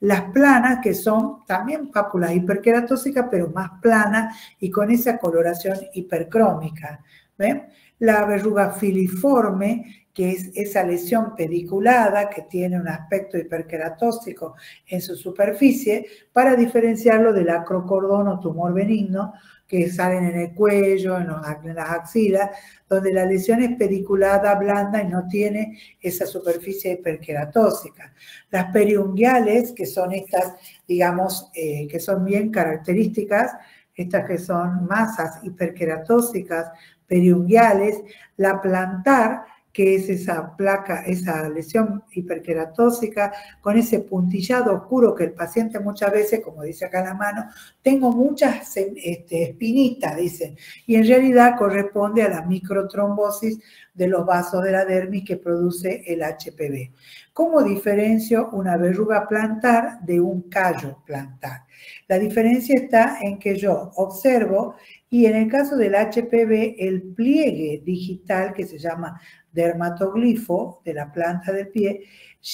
Las planas, que son también pápulas hiperqueratóxicas, pero más planas y con esa coloración hipercrómica. ¿Ven? La verruga filiforme, que es esa lesión pediculada que tiene un aspecto hiperqueratóxico en su superficie, para diferenciarlo del acrocordón o tumor benigno, que salen en el cuello, en las axilas, donde la lesión es pediculada, blanda y no tiene esa superficie hiperqueratóxica. Las periunguiales, que son estas, digamos, que son bien características, estas que son masas hiperqueratóxicas, periunguiales. La plantar, que es esa placa, esa lesión hiperqueratóxica con ese puntillado oscuro que el paciente muchas veces, como dice acá en la mano, tengo muchas espinitas, dicen, y en realidad corresponde a la microtrombosis de los vasos de la dermis que produce el HPV. ¿Cómo diferencio una verruga plantar de un callo plantar? La diferencia está en que yo observo, y en el caso del HPV, el pliegue digital, que se llama dermatoglifo de la planta del pie,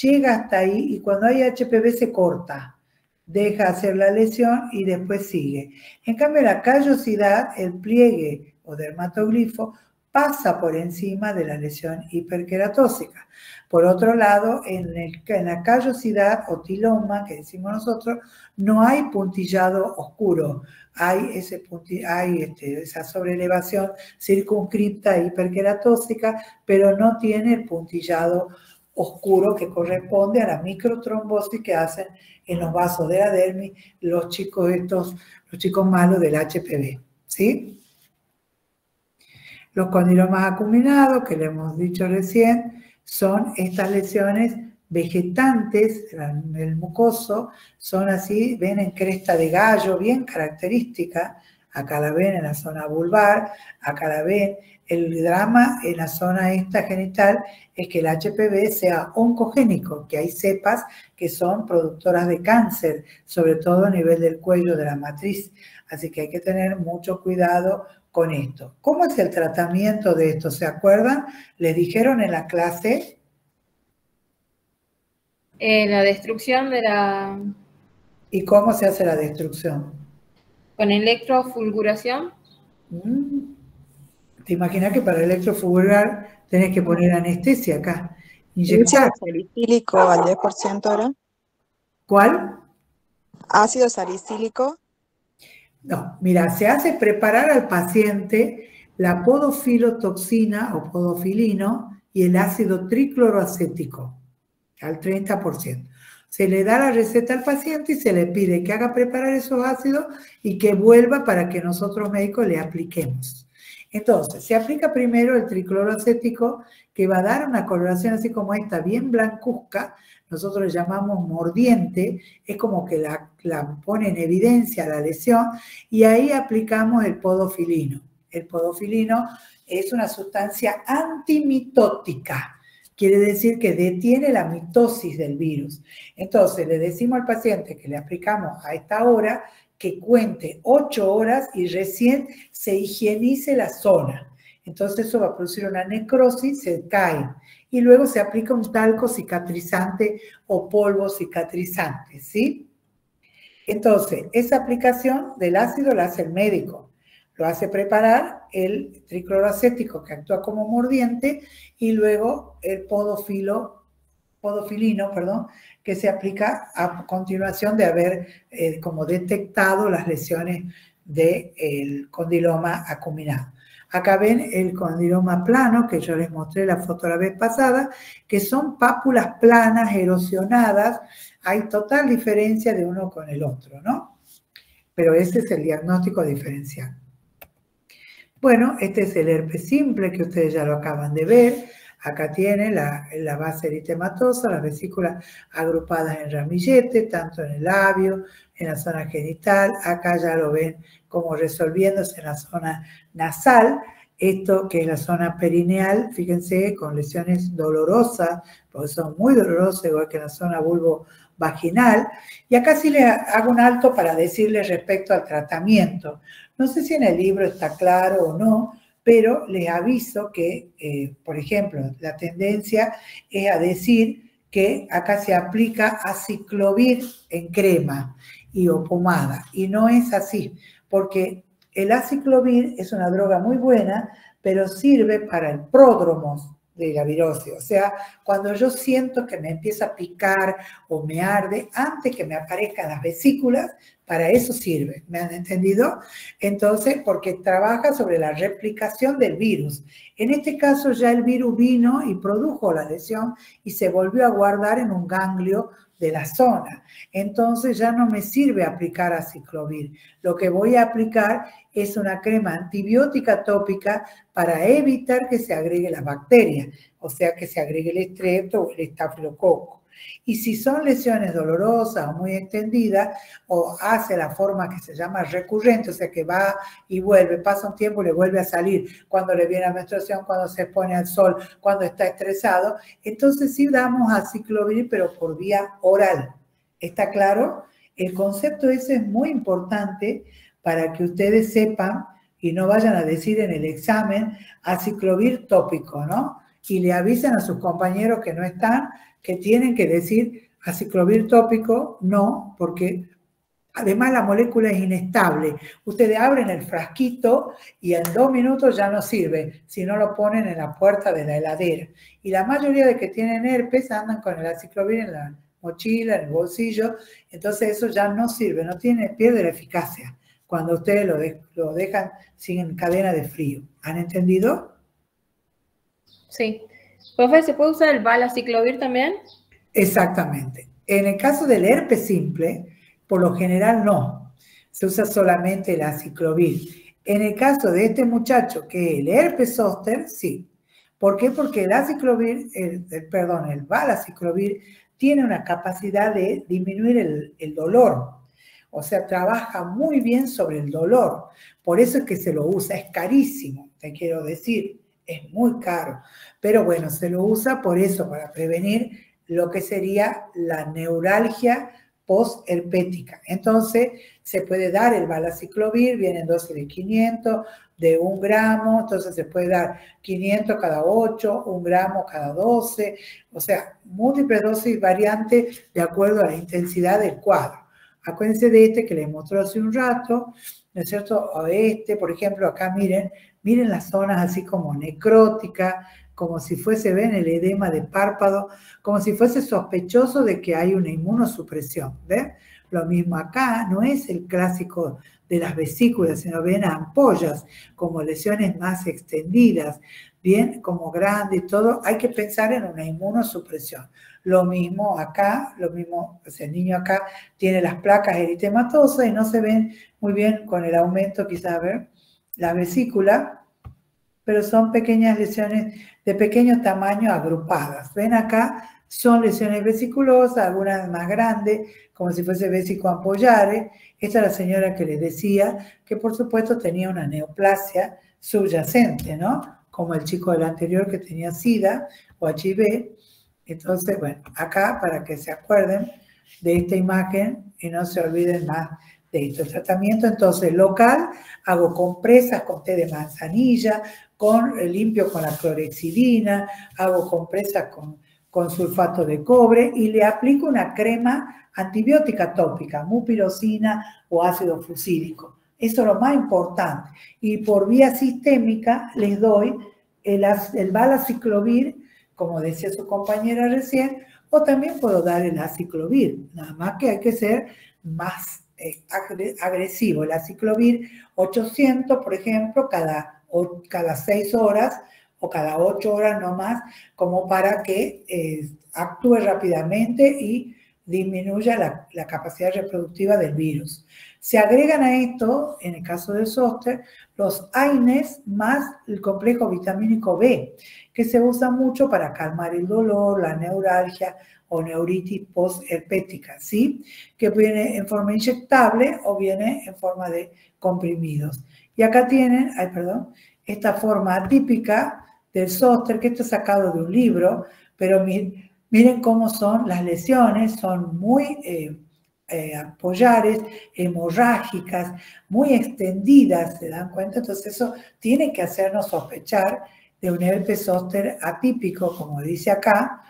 llega hasta ahí, y cuando hay HPV se corta, deja hacer la lesión y después sigue. En cambio, la callosidad, el pliegue o dermatoglifo, pasa por encima de la lesión hiperqueratóxica. Por otro lado, en la callosidad o tiloma, que decimos nosotros, no hay puntillado oscuro. Hay esa sobrelevación circunscripta e hiperqueratóxica, pero no tiene el puntillado oscuro que corresponde a la microtrombosis que hacen en los vasos de la dermis los chicos malos del HPV, ¿sí? Los condilomas acuminados, que le hemos dicho recién, son estas lesiones vegetantes, el mucoso, son así, ven en cresta de gallo, bien característica. Acá la ven en la zona vulvar, acá la ven. El drama en la zona esta genital es que el HPV sea oncogénico, que hay cepas que son productoras de cáncer, sobre todo a nivel del cuello de la matriz. Así que hay que tener mucho cuidado con esto. ¿Cómo es el tratamiento de esto? ¿Se acuerdan? ¿Les dijeron en la clase? La destrucción de la... ¿Y cómo se hace la destrucción? Con electrofulguración. ¿Te imaginas que para electrofulgurar tenés que poner anestesia acá? inyectar. Ácido salicílico al 10% era. ¿Cuál? Ácido salicílico. No, mira, se hace preparar al paciente la podofilotoxina o podofilino y el ácido tricloroacético al 30%. Se le da la receta al paciente y se le pide que haga preparar esos ácidos y que vuelva para que nosotros médicos le apliquemos. Entonces, se aplica primero el tricloroacético, que va a dar una coloración así como esta, bien blancuzca. Nosotros le llamamos mordiente, es como que la pone en evidencia la lesión, y ahí aplicamos el podofilino. El podofilino es una sustancia antimitótica. Quiere decir que detiene la mitosis del virus. Entonces, le decimos al paciente que le aplicamos a esta hora que cuente 8 horas y recién se higienice la zona. Entonces, eso va a producir una necrosis, se cae. Y luego se aplica un talco cicatrizante o polvo cicatrizante, ¿sí? Entonces, esa aplicación del ácido la hace el médico. Lo hace preparar el tricloroacético, que actúa como mordiente, y luego el podofilino, que se aplica a continuación de haber como detectado las lesiones del condiloma acuminado. Acá ven el condiloma plano, que yo les mostré la foto la vez pasada, que son pápulas planas, erosionadas. Hay total diferencia de uno con el otro, ¿no? Pero ese es el diagnóstico diferencial. Bueno, este es el herpes simple, que ustedes ya lo acaban de ver. Acá tiene la base eritematosa, las vesículas agrupadas en ramilletes, tanto en el labio, en la zona genital. Acá ya lo ven como resolviéndose en la zona nasal. Esto que es la zona perineal, fíjense, con lesiones dolorosas, porque son muy dolorosas, igual que en la zona vulvovaginal. Y acá sí les hago un alto para decirles respecto al tratamiento. No sé si en el libro está claro o no, pero les aviso que, por ejemplo, la tendencia es a decir que acá se aplica aciclovir en crema o pomada, y no es así, porque el aciclovir es una droga muy buena, pero sirve para el pródromo de la virosis. O sea, cuando yo siento que me empieza a picar o me arde, antes que me aparezcan las vesículas, para eso sirve. ¿Me han entendido? Entonces, porque trabaja sobre la replicación del virus. En este caso ya el virus vino y produjo la lesión y se volvió a guardar en un ganglio de la zona. Entonces ya no me sirve aplicar aciclovir. Lo que voy a aplicar es una crema antibiótica tópica para evitar que se agregue la bacteria, o sea, que se agregue el estrepto o el estafilococo. Y si son lesiones dolorosas o muy extendidas, o hace la forma que se llama recurrente, o sea, que va y vuelve, pasa un tiempo y le vuelve a salir, cuando le viene la menstruación, cuando se expone al sol, cuando está estresado, entonces sí damos aciclovir, pero por vía oral. ¿Está claro? El concepto ese es muy importante para que ustedes sepan y no vayan a decir en el examen aciclovir tópico, ¿no? Y le avisan a sus compañeros que no están, que tienen que decir aciclovir tópico, no, porque además la molécula es inestable. Ustedes abren el frasquito y en 2 minutos ya no sirve, si no lo ponen en la puerta de la heladera. Y la mayoría de que tienen herpes andan con el aciclovir en la mochila, en el bolsillo, entonces eso ya no sirve, pierde la eficacia cuando ustedes lo dejan sin cadena de frío. ¿Han entendido? Sí. Profe, ¿se puede usar el valaciclovir también? Exactamente. En el caso del herpes simple, por lo general no. Se usa solamente el aciclovir. En el caso de este muchacho, que es el herpes zóster, sí. ¿Por qué? Porque el aciclovir, el valaciclovir tiene una capacidad de disminuir el dolor. O sea, trabaja muy bien sobre el dolor. Por eso es que se lo usa. Es carísimo, te quiero decir. Es muy caro. Pero bueno, se lo usa por eso, para prevenir lo que sería la neuralgia postherpética. Entonces, se puede dar el valaciclovir, vienen dosis de 500, de 1 gramo, entonces se puede dar 500 cada 8, 1 gramo cada 12, o sea, múltiples dosis variantes de acuerdo a la intensidad del cuadro. Acuérdense de este que les mostró hace un rato, ¿no es cierto? O este, por ejemplo, acá miren las zonas así como necróticas, como si fuese, ven, el edema de párpado, como si fuese sospechoso de que hay una inmunosupresión, ¿ven? Lo mismo acá, no es el clásico de las vesículas, sino ven ampollas, como lesiones más extendidas, bien, como grande y todo, hay que pensar en una inmunosupresión. Lo mismo acá, lo mismo, pues el niño acá tiene las placas eritematosas y no se ven muy bien con el aumento, quizás, a ver, la vesícula, pero son pequeñas lesiones de pequeño tamaño agrupadas. Ven acá, son lesiones vesiculosas, algunas más grandes, como si fuese vesico ampollare. Esta es la señora que les decía que por supuesto tenía una neoplasia subyacente, ¿no? Como el chico del anterior que tenía SIDA o HIV. Entonces, bueno, acá para que se acuerden de esta imagen y no se olviden más de esto. El tratamiento entonces local, hago compresas con té de manzanilla, limpio con la clorexidina, hago compresas con sulfato de cobre y le aplico una crema antibiótica tópica, mupirocina o ácido fucílico. Eso es lo más importante. Y por vía sistémica les doy el valaciclovir, como decía su compañera recién, o también puedo dar el aciclovir, nada más que hay que ser más agresivo. El aciclovir 800, por ejemplo, cada 6 horas o cada 8 horas no más, como para que actúe rápidamente y disminuya la capacidad reproductiva del virus. Se agregan a esto, en el caso del zóster, los AINES más el complejo vitamínico B, que se usa mucho para calmar el dolor, la neuralgia o neuritis postherpética, ¿sí? Que viene en forma inyectable o viene en forma de comprimidos. Y acá tienen, esta forma atípica del zóster, que esto es sacado de un libro, pero miren cómo son las lesiones, son muy ampollares, hemorrágicas, muy extendidas, ¿se dan cuenta? Entonces eso tiene que hacernos sospechar de un herpes zóster atípico, como dice acá,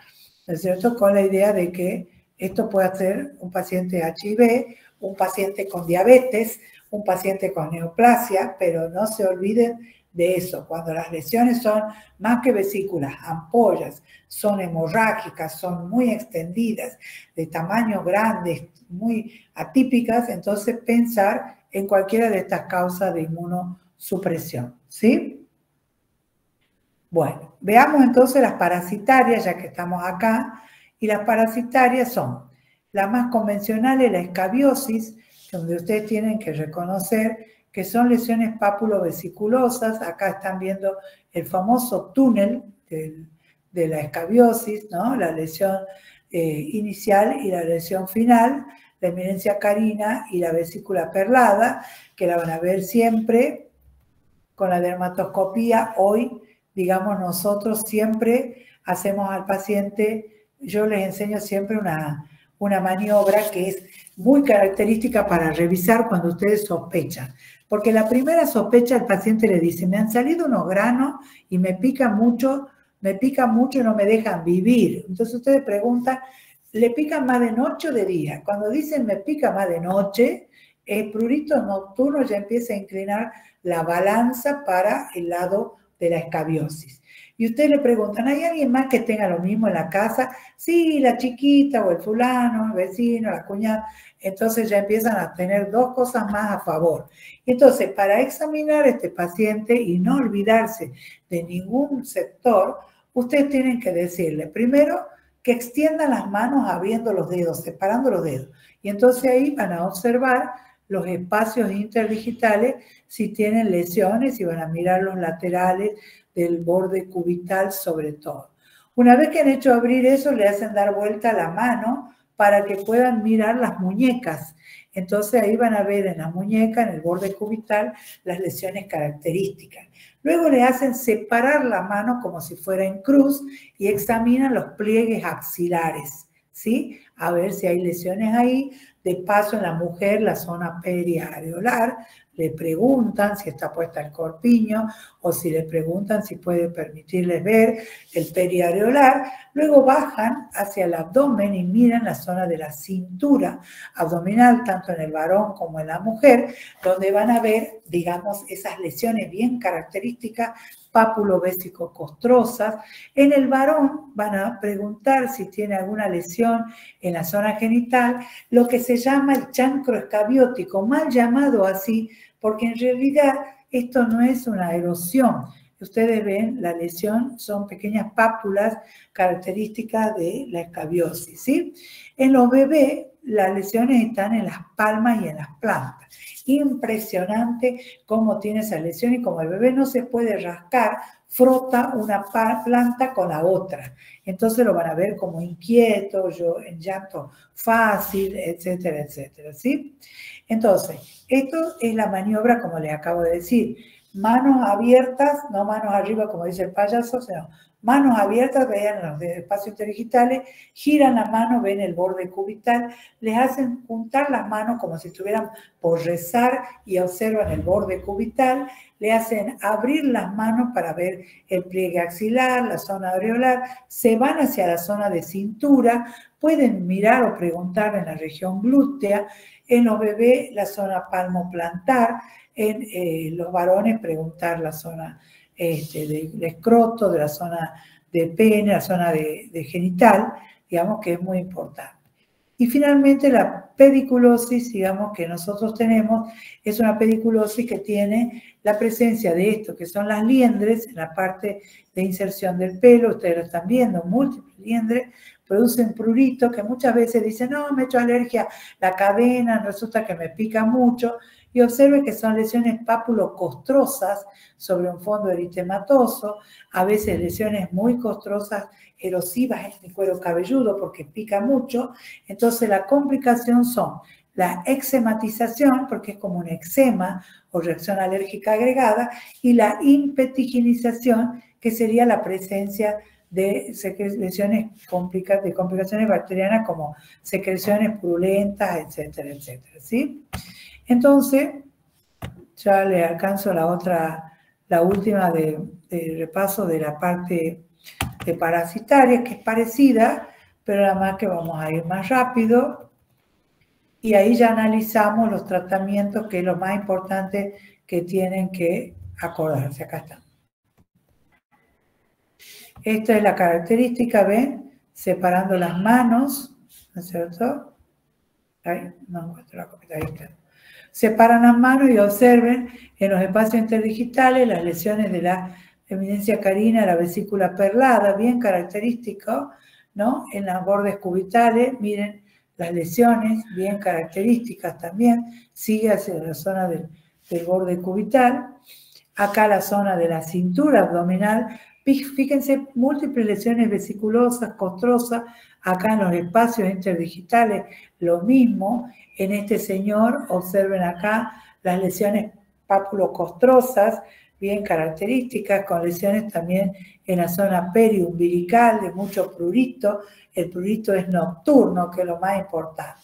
¿no es cierto? Con la idea de que esto puede ser un paciente HIV, un paciente con diabetes, un paciente con neoplasia, pero no se olviden de eso. Cuando las lesiones son más que vesículas, ampollas, son hemorrágicas, son muy extendidas, de tamaño grande, muy atípicas, entonces pensar en cualquiera de estas causas de inmunosupresión, ¿sí? Bueno, veamos entonces las parasitarias, ya que estamos acá, y las parasitarias son las más convencionales, la escabiosis, donde ustedes tienen que reconocer que son lesiones pápulo-vesiculosas. Acá están viendo el famoso túnel de la escabiosis, ¿no? La lesión inicial y la lesión final, la eminencia carina y la vesícula perlada, que la van a ver siempre con la dermatoscopía. Hoy, digamos, nosotros siempre hacemos al paciente, yo les enseño siempre una maniobra que es muy característica para revisar cuando ustedes sospechan. Porque la primera sospecha, el paciente le dice, me han salido unos granos y me pican mucho y no me dejan vivir. Entonces ustedes preguntan, ¿le pican más de noche o de día? Cuando dicen me pica más de noche, el prurito nocturno ya empieza a inclinar la balanza para el lado de la escabiosis. Y ustedes le preguntan, ¿hay alguien más que tenga lo mismo en la casa? Sí, la chiquita o el fulano, el vecino, la cuñada. Entonces ya empiezan a tener 2 cosas más a favor. Entonces, para examinar a este paciente y no olvidarse de ningún sector, ustedes tienen que decirle, primero, que extiendan las manos abriendo los dedos, separando los dedos. Y entonces ahí van a observar los espacios interdigitales si tienen lesiones y van a mirar los laterales del borde cubital sobre todo. Una vez que han hecho abrir eso, le hacen dar vuelta la mano para que puedan mirar las muñecas. Entonces ahí van a ver en la muñeca, en el borde cubital, las lesiones características. Luego le hacen separar la mano como si fuera en cruz y examinan los pliegues axilares, ¿sí? A ver si hay lesiones ahí. De paso, en la mujer, la zona periareolar, le preguntan si está puesta el corpiño o si le preguntan si puede permitirles ver el periareolar. Luego bajan hacia el abdomen y miran la zona de la cintura abdominal, tanto en el varón como en la mujer, donde van a ver, digamos, esas lesiones bien características pápulo-vesicocostrosas. En el varón van a preguntar si tiene alguna lesión en la zona genital, lo que se llama el chancro escabiótico, mal llamado así, porque en realidad esto no es una erosión. Ustedes ven, la lesión son pequeñas pápulas características de la escabiosis, ¿sí? En los bebés, las lesiones están en las palmas y en las plantas. Impresionante cómo tiene esa lesión y como el bebé no se puede rascar, frota una planta con la otra. Entonces lo van a ver como inquieto, en llanto fácil, etcétera, etcétera, ¿sí? Entonces, esto es la maniobra, como les acabo de decir. Manos abiertas, no manos arriba como dice el payaso, sino manos abiertas, vean los espacios interdigitales, giran la mano, ven el borde cubital, les hacen juntar las manos como si estuvieran por rezar y observan el borde cubital, le hacen abrir las manos para ver el pliegue axilar, la zona areolar, se van hacia la zona de cintura, pueden mirar o preguntar en la región glútea, en los bebés la zona palmoplantar, en los varones preguntar la zona del escroto, de la zona de pene, la zona de genital, digamos que es muy importante. Y finalmente la pediculosis, digamos que nosotros tenemos, es una pediculosis que tiene la presencia de esto, que son las liendres en la parte de inserción del pelo, ustedes lo están viendo, múltiples liendres, producen prurito que muchas veces dicen, no, me he hecho alergia la cadena, resulta que me pica mucho, y observe que son lesiones pápulo-costrosas sobre un fondo eritematoso, a veces lesiones muy costrosas, erosivas en el cuero cabelludo porque pica mucho. Entonces la complicación son la ecsematización, porque es como un eczema o reacción alérgica agregada, y la impetiginización, que sería la presencia de lesiones de complicaciones bacterianas como secreciones purulentas, etcétera, etcétera, ¿sí? Entonces, ya le alcanzo la última de repaso de la parte de parasitaria, que es parecida, pero nada más que vamos a ir más rápido. Y ahí ya analizamos los tratamientos, que es lo más importante que tienen que acordarse. Acá está. Esta es la característica, ¿ven? Separando las manos, ¿no es cierto? Ay, no encuentro la copita, ahí está. Separan las manos y observen en los espacios interdigitales las lesiones de la eminencia carina, la vesícula perlada, bien característico, ¿no? En los bordes cubitales, miren las lesiones, bien características también, sigue hacia la zona del borde cubital. Acá la zona de la cintura abdominal, fíjense, múltiples lesiones vesiculosas, costrosas, acá en los espacios interdigitales, lo mismo. En este señor, observen acá las lesiones pápulo-costrosas, bien características, con lesiones también en la zona periumbilical, de mucho prurito. El prurito es nocturno, que es lo más importante.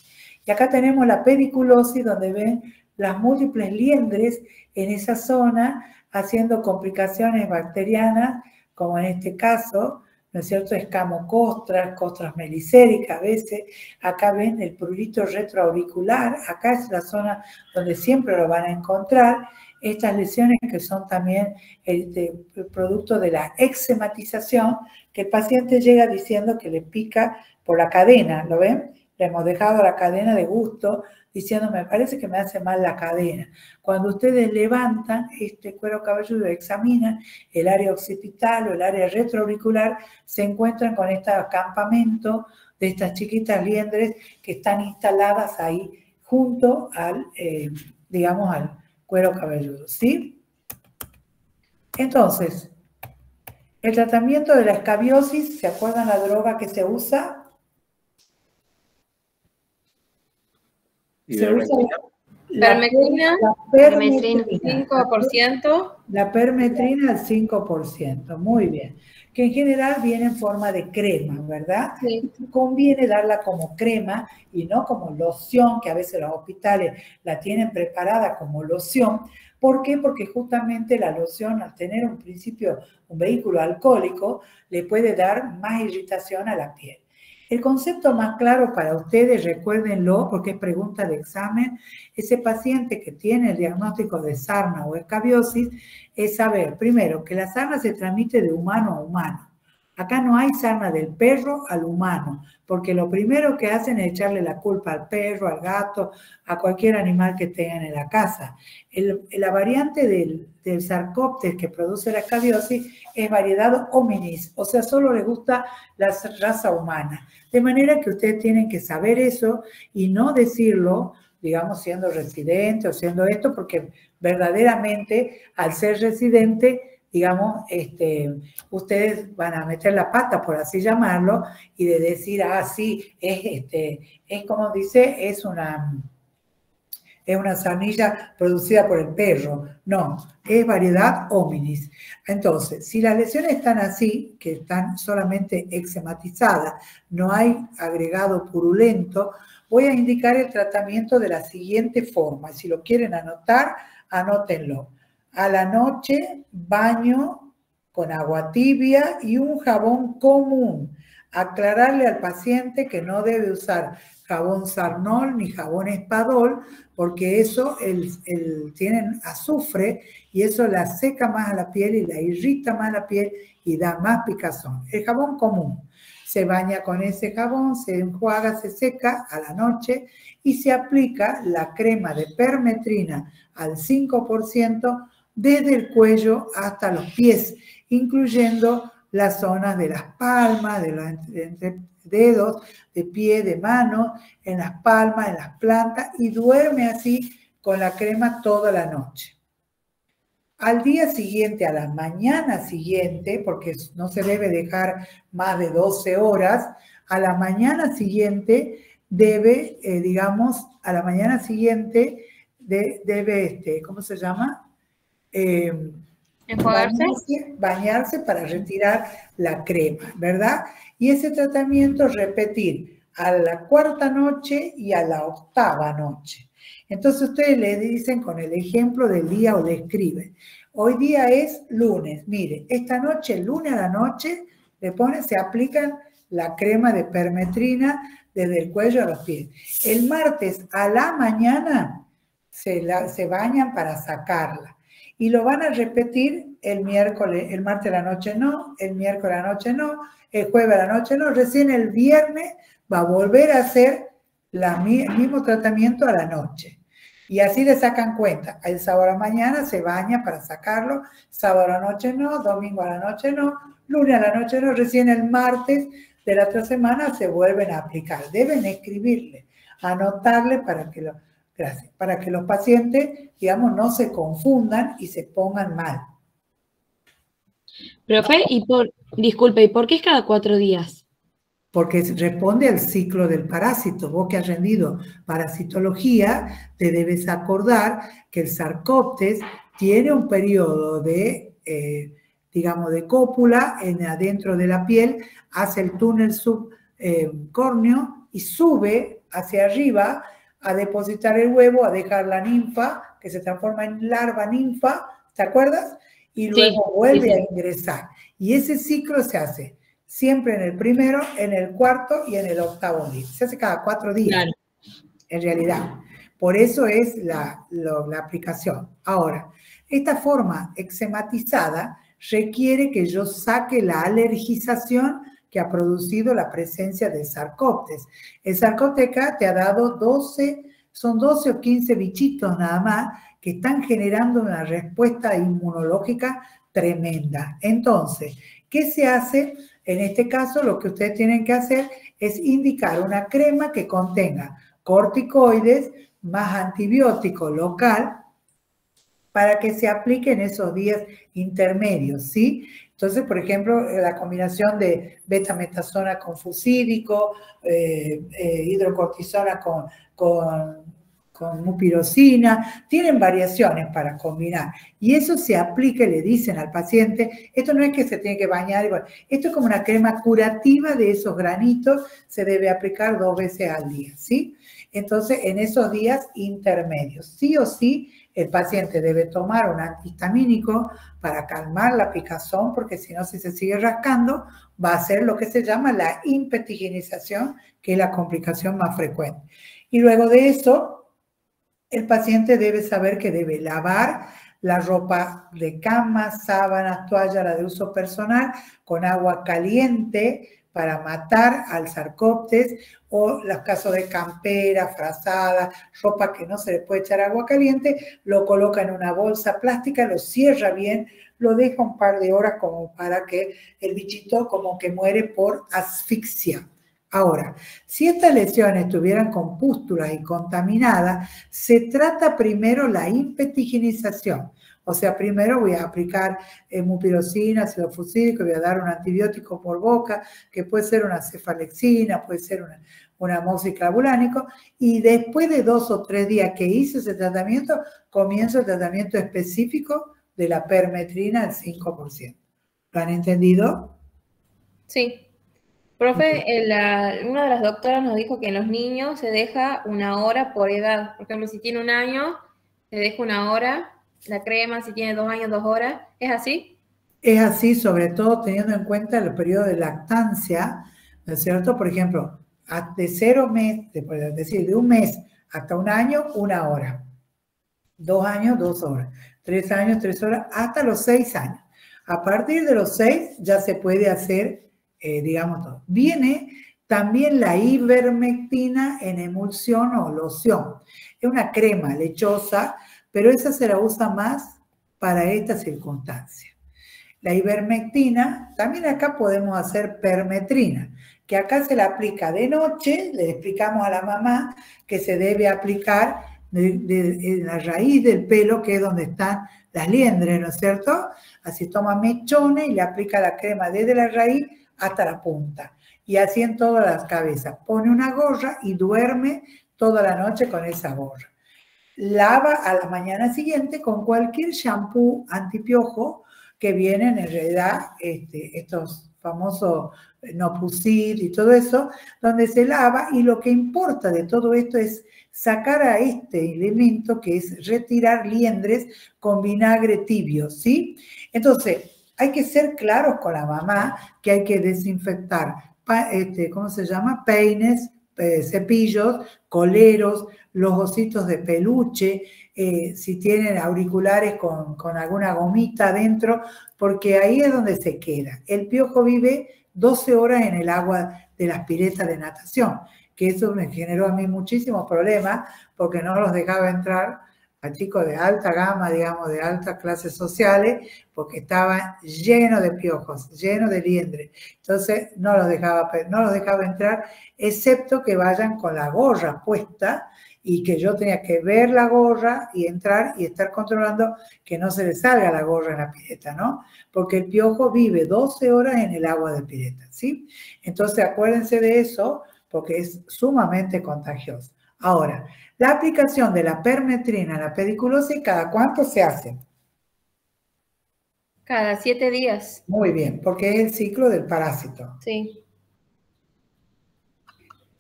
Y acá tenemos la pediculosis, donde ven las múltiples liendres en esa zona, haciendo complicaciones bacterianas, como en este caso, ¿no es cierto? Escamocostras, costras melicéricas a veces. Acá ven el prurito retroauricular, acá es la zona donde siempre lo van a encontrar. Estas lesiones que son también el producto de la eczematización, que el paciente llega diciendo que le pica por la cadena, ¿lo ven? Le hemos dejado la cadena de gusto, diciendo, me parece que me hace mal la cadena. Cuando ustedes levantan este cuero cabelludo y examinan el área occipital o el área retroauricular, se encuentran con este acampamento de estas chiquitas liendres que están instaladas ahí junto al, digamos, al cuero cabelludo, ¿sí? Entonces, el tratamiento de la escabiosis, ¿se acuerdan la droga que se usa? Se usa permetrina, la permetrina, 5%. La permetrina al 5%, muy bien. Que en general viene en forma de crema, ¿verdad? Sí. Conviene darla como crema y no como loción, que a veces los hospitales la tienen preparada como loción. ¿Por qué? Porque justamente la loción, al tener un principio, un vehículo alcohólico, le puede dar más irritación a la piel. El concepto más claro para ustedes, recuérdenlo, porque es pregunta de examen, ese paciente que tiene el diagnóstico de sarna o escabiosis, es saber, primero, que la sarna se transmite de humano a humano. Acá no hay sarna del perro al humano, porque lo primero que hacen es echarle la culpa al perro, al gato, a cualquier animal que tengan en la casa. La variante del Sarcoptes que produce la escabiosis es variedad hominis, o sea, solo le gusta la raza humana. De manera que ustedes tienen que saber eso y no decirlo, digamos, siendo residente o siendo esto, porque verdaderamente al ser residente, digamos, ustedes van a meter la pata, por así llamarlo, y de decir, ah, sí, es como dice, es una sarnilla producida por el perro. No, es variedad hominis. Entonces, si las lesiones están así, que están solamente eczematizadas, no hay agregado purulento, voy a indicar el tratamiento de la siguiente forma. Si lo quieren anotar, anótenlo. A la noche, baño con agua tibia y un jabón común. Aclararle al paciente que no debe usar jabón Sarnol ni jabón Espadol, porque eso tienen azufre y eso la seca más a la piel y la irrita más la piel y da más picazón. El jabón común. Se baña con ese jabón, se enjuaga, se seca a la noche y se aplica la crema de permetrina al 5% desde el cuello hasta los pies, incluyendo las zonas de las palmas, de los dedos, de pie, de mano, en las palmas, en las plantas, y duerme así con la crema toda la noche. Al día siguiente, a la mañana siguiente, porque no se debe dejar más de 12 horas, a la mañana siguiente debe, digamos, a la mañana siguiente debe, ¿cómo se llama? ¿Enjuagarse? Bañarse para retirar la crema, ¿verdad? Y ese tratamiento repetir a la cuarta noche y a la octava noche. Entonces ustedes le dicen con el ejemplo del día o le escriben. Hoy día es lunes, mire, esta noche, lunes a la noche, le ponen, se aplican la crema de permetrina desde el cuello a los pies. El martes a la mañana se bañan para sacarla. Y lo van a repetir el miércoles, el martes a la noche no, el miércoles a la noche no, el jueves a la noche no, recién el viernes va a volver a hacer el mismo tratamiento a la noche. Y así le sacan cuenta. El sábado a la mañana se baña para sacarlo, sábado a la noche no, domingo a la noche no, lunes a la noche no, recién el martes de la otra semana se vuelven a aplicar. Deben escribirle, anotarle para que los pacientes, digamos, no se confundan y se pongan mal. Profe, disculpe, ¿y por qué es cada 4 días? Porque responde al ciclo del parásito. Vos que has rendido parasitología, te debes acordar que el Sarcoptes tiene un periodo de, digamos, de cópula adentro de la piel, hace el túnel subcórneo y sube hacia arriba a depositar el huevo, a dejar la ninfa, que se transforma en larva ninfa, ¿te acuerdas? Y luego vuelve a ingresar. Y ese ciclo se hace siempre en el primero, en el cuarto y en el octavo día. Se hace cada 4 días, claro, en realidad. Por eso es la aplicación. Ahora, esta forma eczematizada requiere que yo saque la alergización que ha producido la presencia del Sarcoptes. El Sarcoptes acá te ha dado 12, son 12 o 15 bichitos nada más que están generando una respuesta inmunológica tremenda. Entonces, ¿qué se hace? En este caso, lo que ustedes tienen que hacer es indicar una crema que contenga corticoides más antibiótico local para que se aplique en esos días intermedios, ¿sí? Entonces, por ejemplo, la combinación de betametasona con fucídico, hidrocortisona con mupirocina, tienen variaciones para combinar. Y eso se aplica, le dicen al paciente, esto no es que se tiene que bañar, igual, esto es como una crema curativa de esos granitos, se debe aplicar 2 veces al día, ¿sí? Entonces, en esos días intermedios, sí o sí, el paciente debe tomar un antihistamínico para calmar la picazón, porque si no, si se sigue rascando, va a ser lo que se llama la impetigenización, que es la complicación más frecuente. Y luego de eso, el paciente debe saber que debe lavar la ropa de cama, sábanas, toalla, la de uso personal, con agua caliente para matar al sarcóptes, o los casos de campera, frazada, ropa que no se le puede echar agua caliente, lo coloca en una bolsa plástica, lo cierra bien, lo deja un par de horas como para que el bichito como que muere por asfixia. Ahora, si estas lesiones estuvieran con pústulas y contaminadas, se trata primero la impetigenización. O sea, primero voy a aplicar mupirocina, ácido fucídico, voy a dar un antibiótico por boca, que puede ser una cefalexina, puede ser un amoxiclavulánico, y después de 2 o 3 días que hice ese tratamiento, comienzo el tratamiento específico de la permetrina al 5%. ¿Lo han entendido? Sí. Profe, una de las doctoras nos dijo que en los niños se deja 1 hora por edad. Por ejemplo, si tiene 1 año, se deja 1 hora. La crema, si tiene 2 años, 2 horas. ¿Es así? Es así, sobre todo teniendo en cuenta el periodo de lactancia, ¿no es cierto? Por ejemplo, de 0 meses, es decir, de 1 mes hasta 1 año, 1 hora. 2 años, 2 horas. 3 años, 3 horas, hasta los 6 años. A partir de los 6 ya se puede hacer, digamos, todo. Viene también la ivermectina en emulsión o loción. Es una crema lechosa, pero esa se la usa más para esta circunstancia. La ivermectina, también acá podemos hacer permetrina, que acá se la aplica de noche, le explicamos a la mamá que se debe aplicar en la raíz del pelo, que es donde están las liendres, ¿no es cierto? Así toma mechones y le aplica la crema desde la raíz hasta la punta. Y así en todas las cabezas. Pone una gorra y duerme toda la noche con esa gorra. Lava a la mañana siguiente con cualquier shampoo antipiojo que vienen en realidad, estos famosos Nopusid y todo eso, donde se lava, y lo que importa de todo esto es sacar a este elemento, que es retirar liendres con vinagre tibio, ¿sí? Entonces, hay que ser claros con la mamá que hay que desinfectar, ¿cómo se llama? Peines, cepillos, coleros, los ositos de peluche, si tienen auriculares con alguna gomita adentro, porque ahí es donde se queda. El piojo vive 12 horas en el agua de las piletas de natación, que eso me generó a mí muchísimos problemas, porque no los dejaba entrar a chicos de alta gama, digamos, de altas clases sociales, porque estaban llenos de piojos, llenos de liendres. Entonces no los dejaba entrar, excepto que vayan con la gorra puesta, y que yo tenía que ver la gorra y entrar y estar controlando que no se le salga la gorra en la pileta, ¿no? Porque el piojo vive 12 horas en el agua de pileta, ¿sí? Entonces acuérdense de eso, porque es sumamente contagioso. Ahora, la aplicación de la permetrina en la pediculosis, ¿cada cuánto se hace? Cada 7 días. Muy bien, porque es el ciclo del parásito. Sí.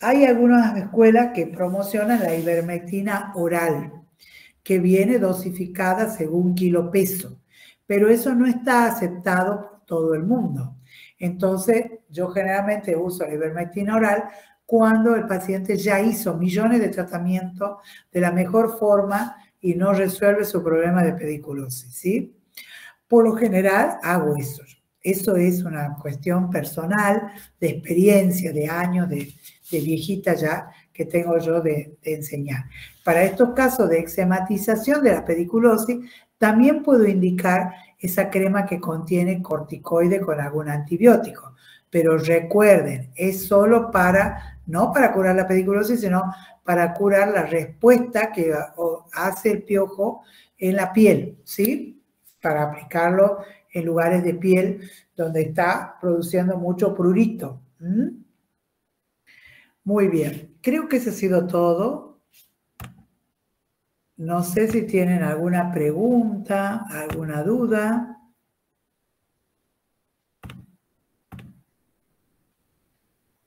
Hay algunas escuelas que promocionan la ivermectina oral, que viene dosificada según kilo peso, pero eso no está aceptado por todo el mundo. Entonces, yo generalmente uso la ivermectina oral cuando el paciente ya hizo millones de tratamientos de la mejor forma y no resuelve su problema de pediculosis, ¿sí? Por lo general hago eso. Eso es una cuestión personal, de experiencia, de años, de viejita ya que tengo yo de enseñar. Para estos casos de eczematización de la pediculosis, también puedo indicar esa crema que contiene corticoide con algún antibiótico. Pero recuerden, es solo no para curar la pediculosis, sino para curar la respuesta que hace el piojo en la piel, ¿sí? Para aplicarlo en lugares de piel donde está produciendo mucho prurito. Muy bien, creo que eso ha sido todo. No sé si tienen alguna pregunta, alguna duda.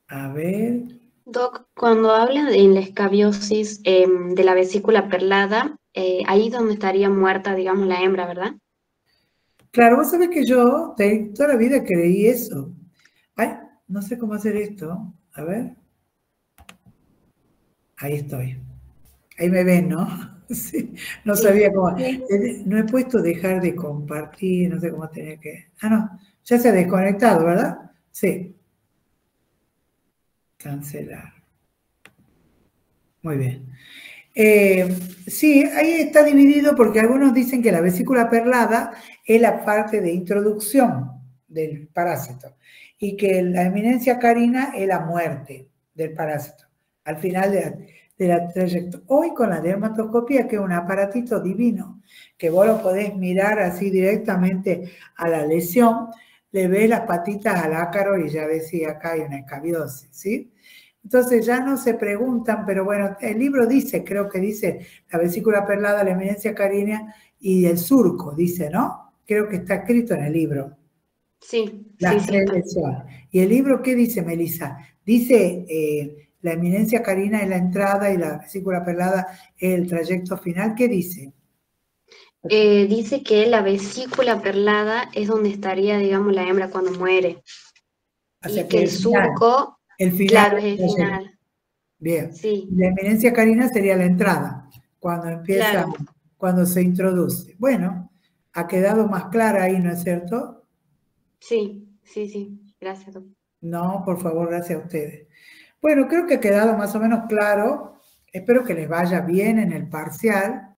A ver. Doc, cuando hablan en la escabiosis de la vesícula perlada, ahí es donde estaría muerta, digamos, la hembra, ¿verdad? Claro, vos sabés que yo toda la vida creí eso. Ay, no sé cómo hacer esto. A ver. Ahí estoy. Ahí me ven, ¿no? Sí, no sabía cómo. No he puesto dejar de compartir, no sé cómo tenía que. Ah, no, ya se ha desconectado, ¿verdad? Sí. Cancelar. Muy bien. Sí, ahí está dividido porque algunos dicen que la vesícula perlada es la parte de introducción del parásito y que la eminencia carina es la muerte del parásito al final de la trayectoria. Hoy con la dermatoscopía, que es un aparatito divino, que vos lo podés mirar así directamente a la lesión, le ves las patitas al ácaro y ya ves si acá hay una escabiosis, ¿sí? Entonces ya no se preguntan, pero bueno, el libro dice, creo que dice la vesícula perlada, la eminencia carínea y el surco, dice, ¿no? Creo que está escrito en el libro. Sí, Las tres lesiones. ¿Y el libro qué dice, Melissa? Dice, la eminencia carina es la entrada y la vesícula perlada es el trayecto final. ¿Qué dice? Dice que la vesícula perlada es donde estaría, digamos, la hembra cuando muere. O sea, Y que el surco, el final, claro, es el final. Bien. Sí. La eminencia carina sería la entrada, cuando empieza, Claro. cuando se introduce. Bueno, ha quedado más clara ahí, ¿no es cierto? Sí, sí, sí. Gracias, doctor. No, por favor, gracias a ustedes. Bueno, creo que ha quedado más o menos claro. Espero que les vaya bien en el parcial.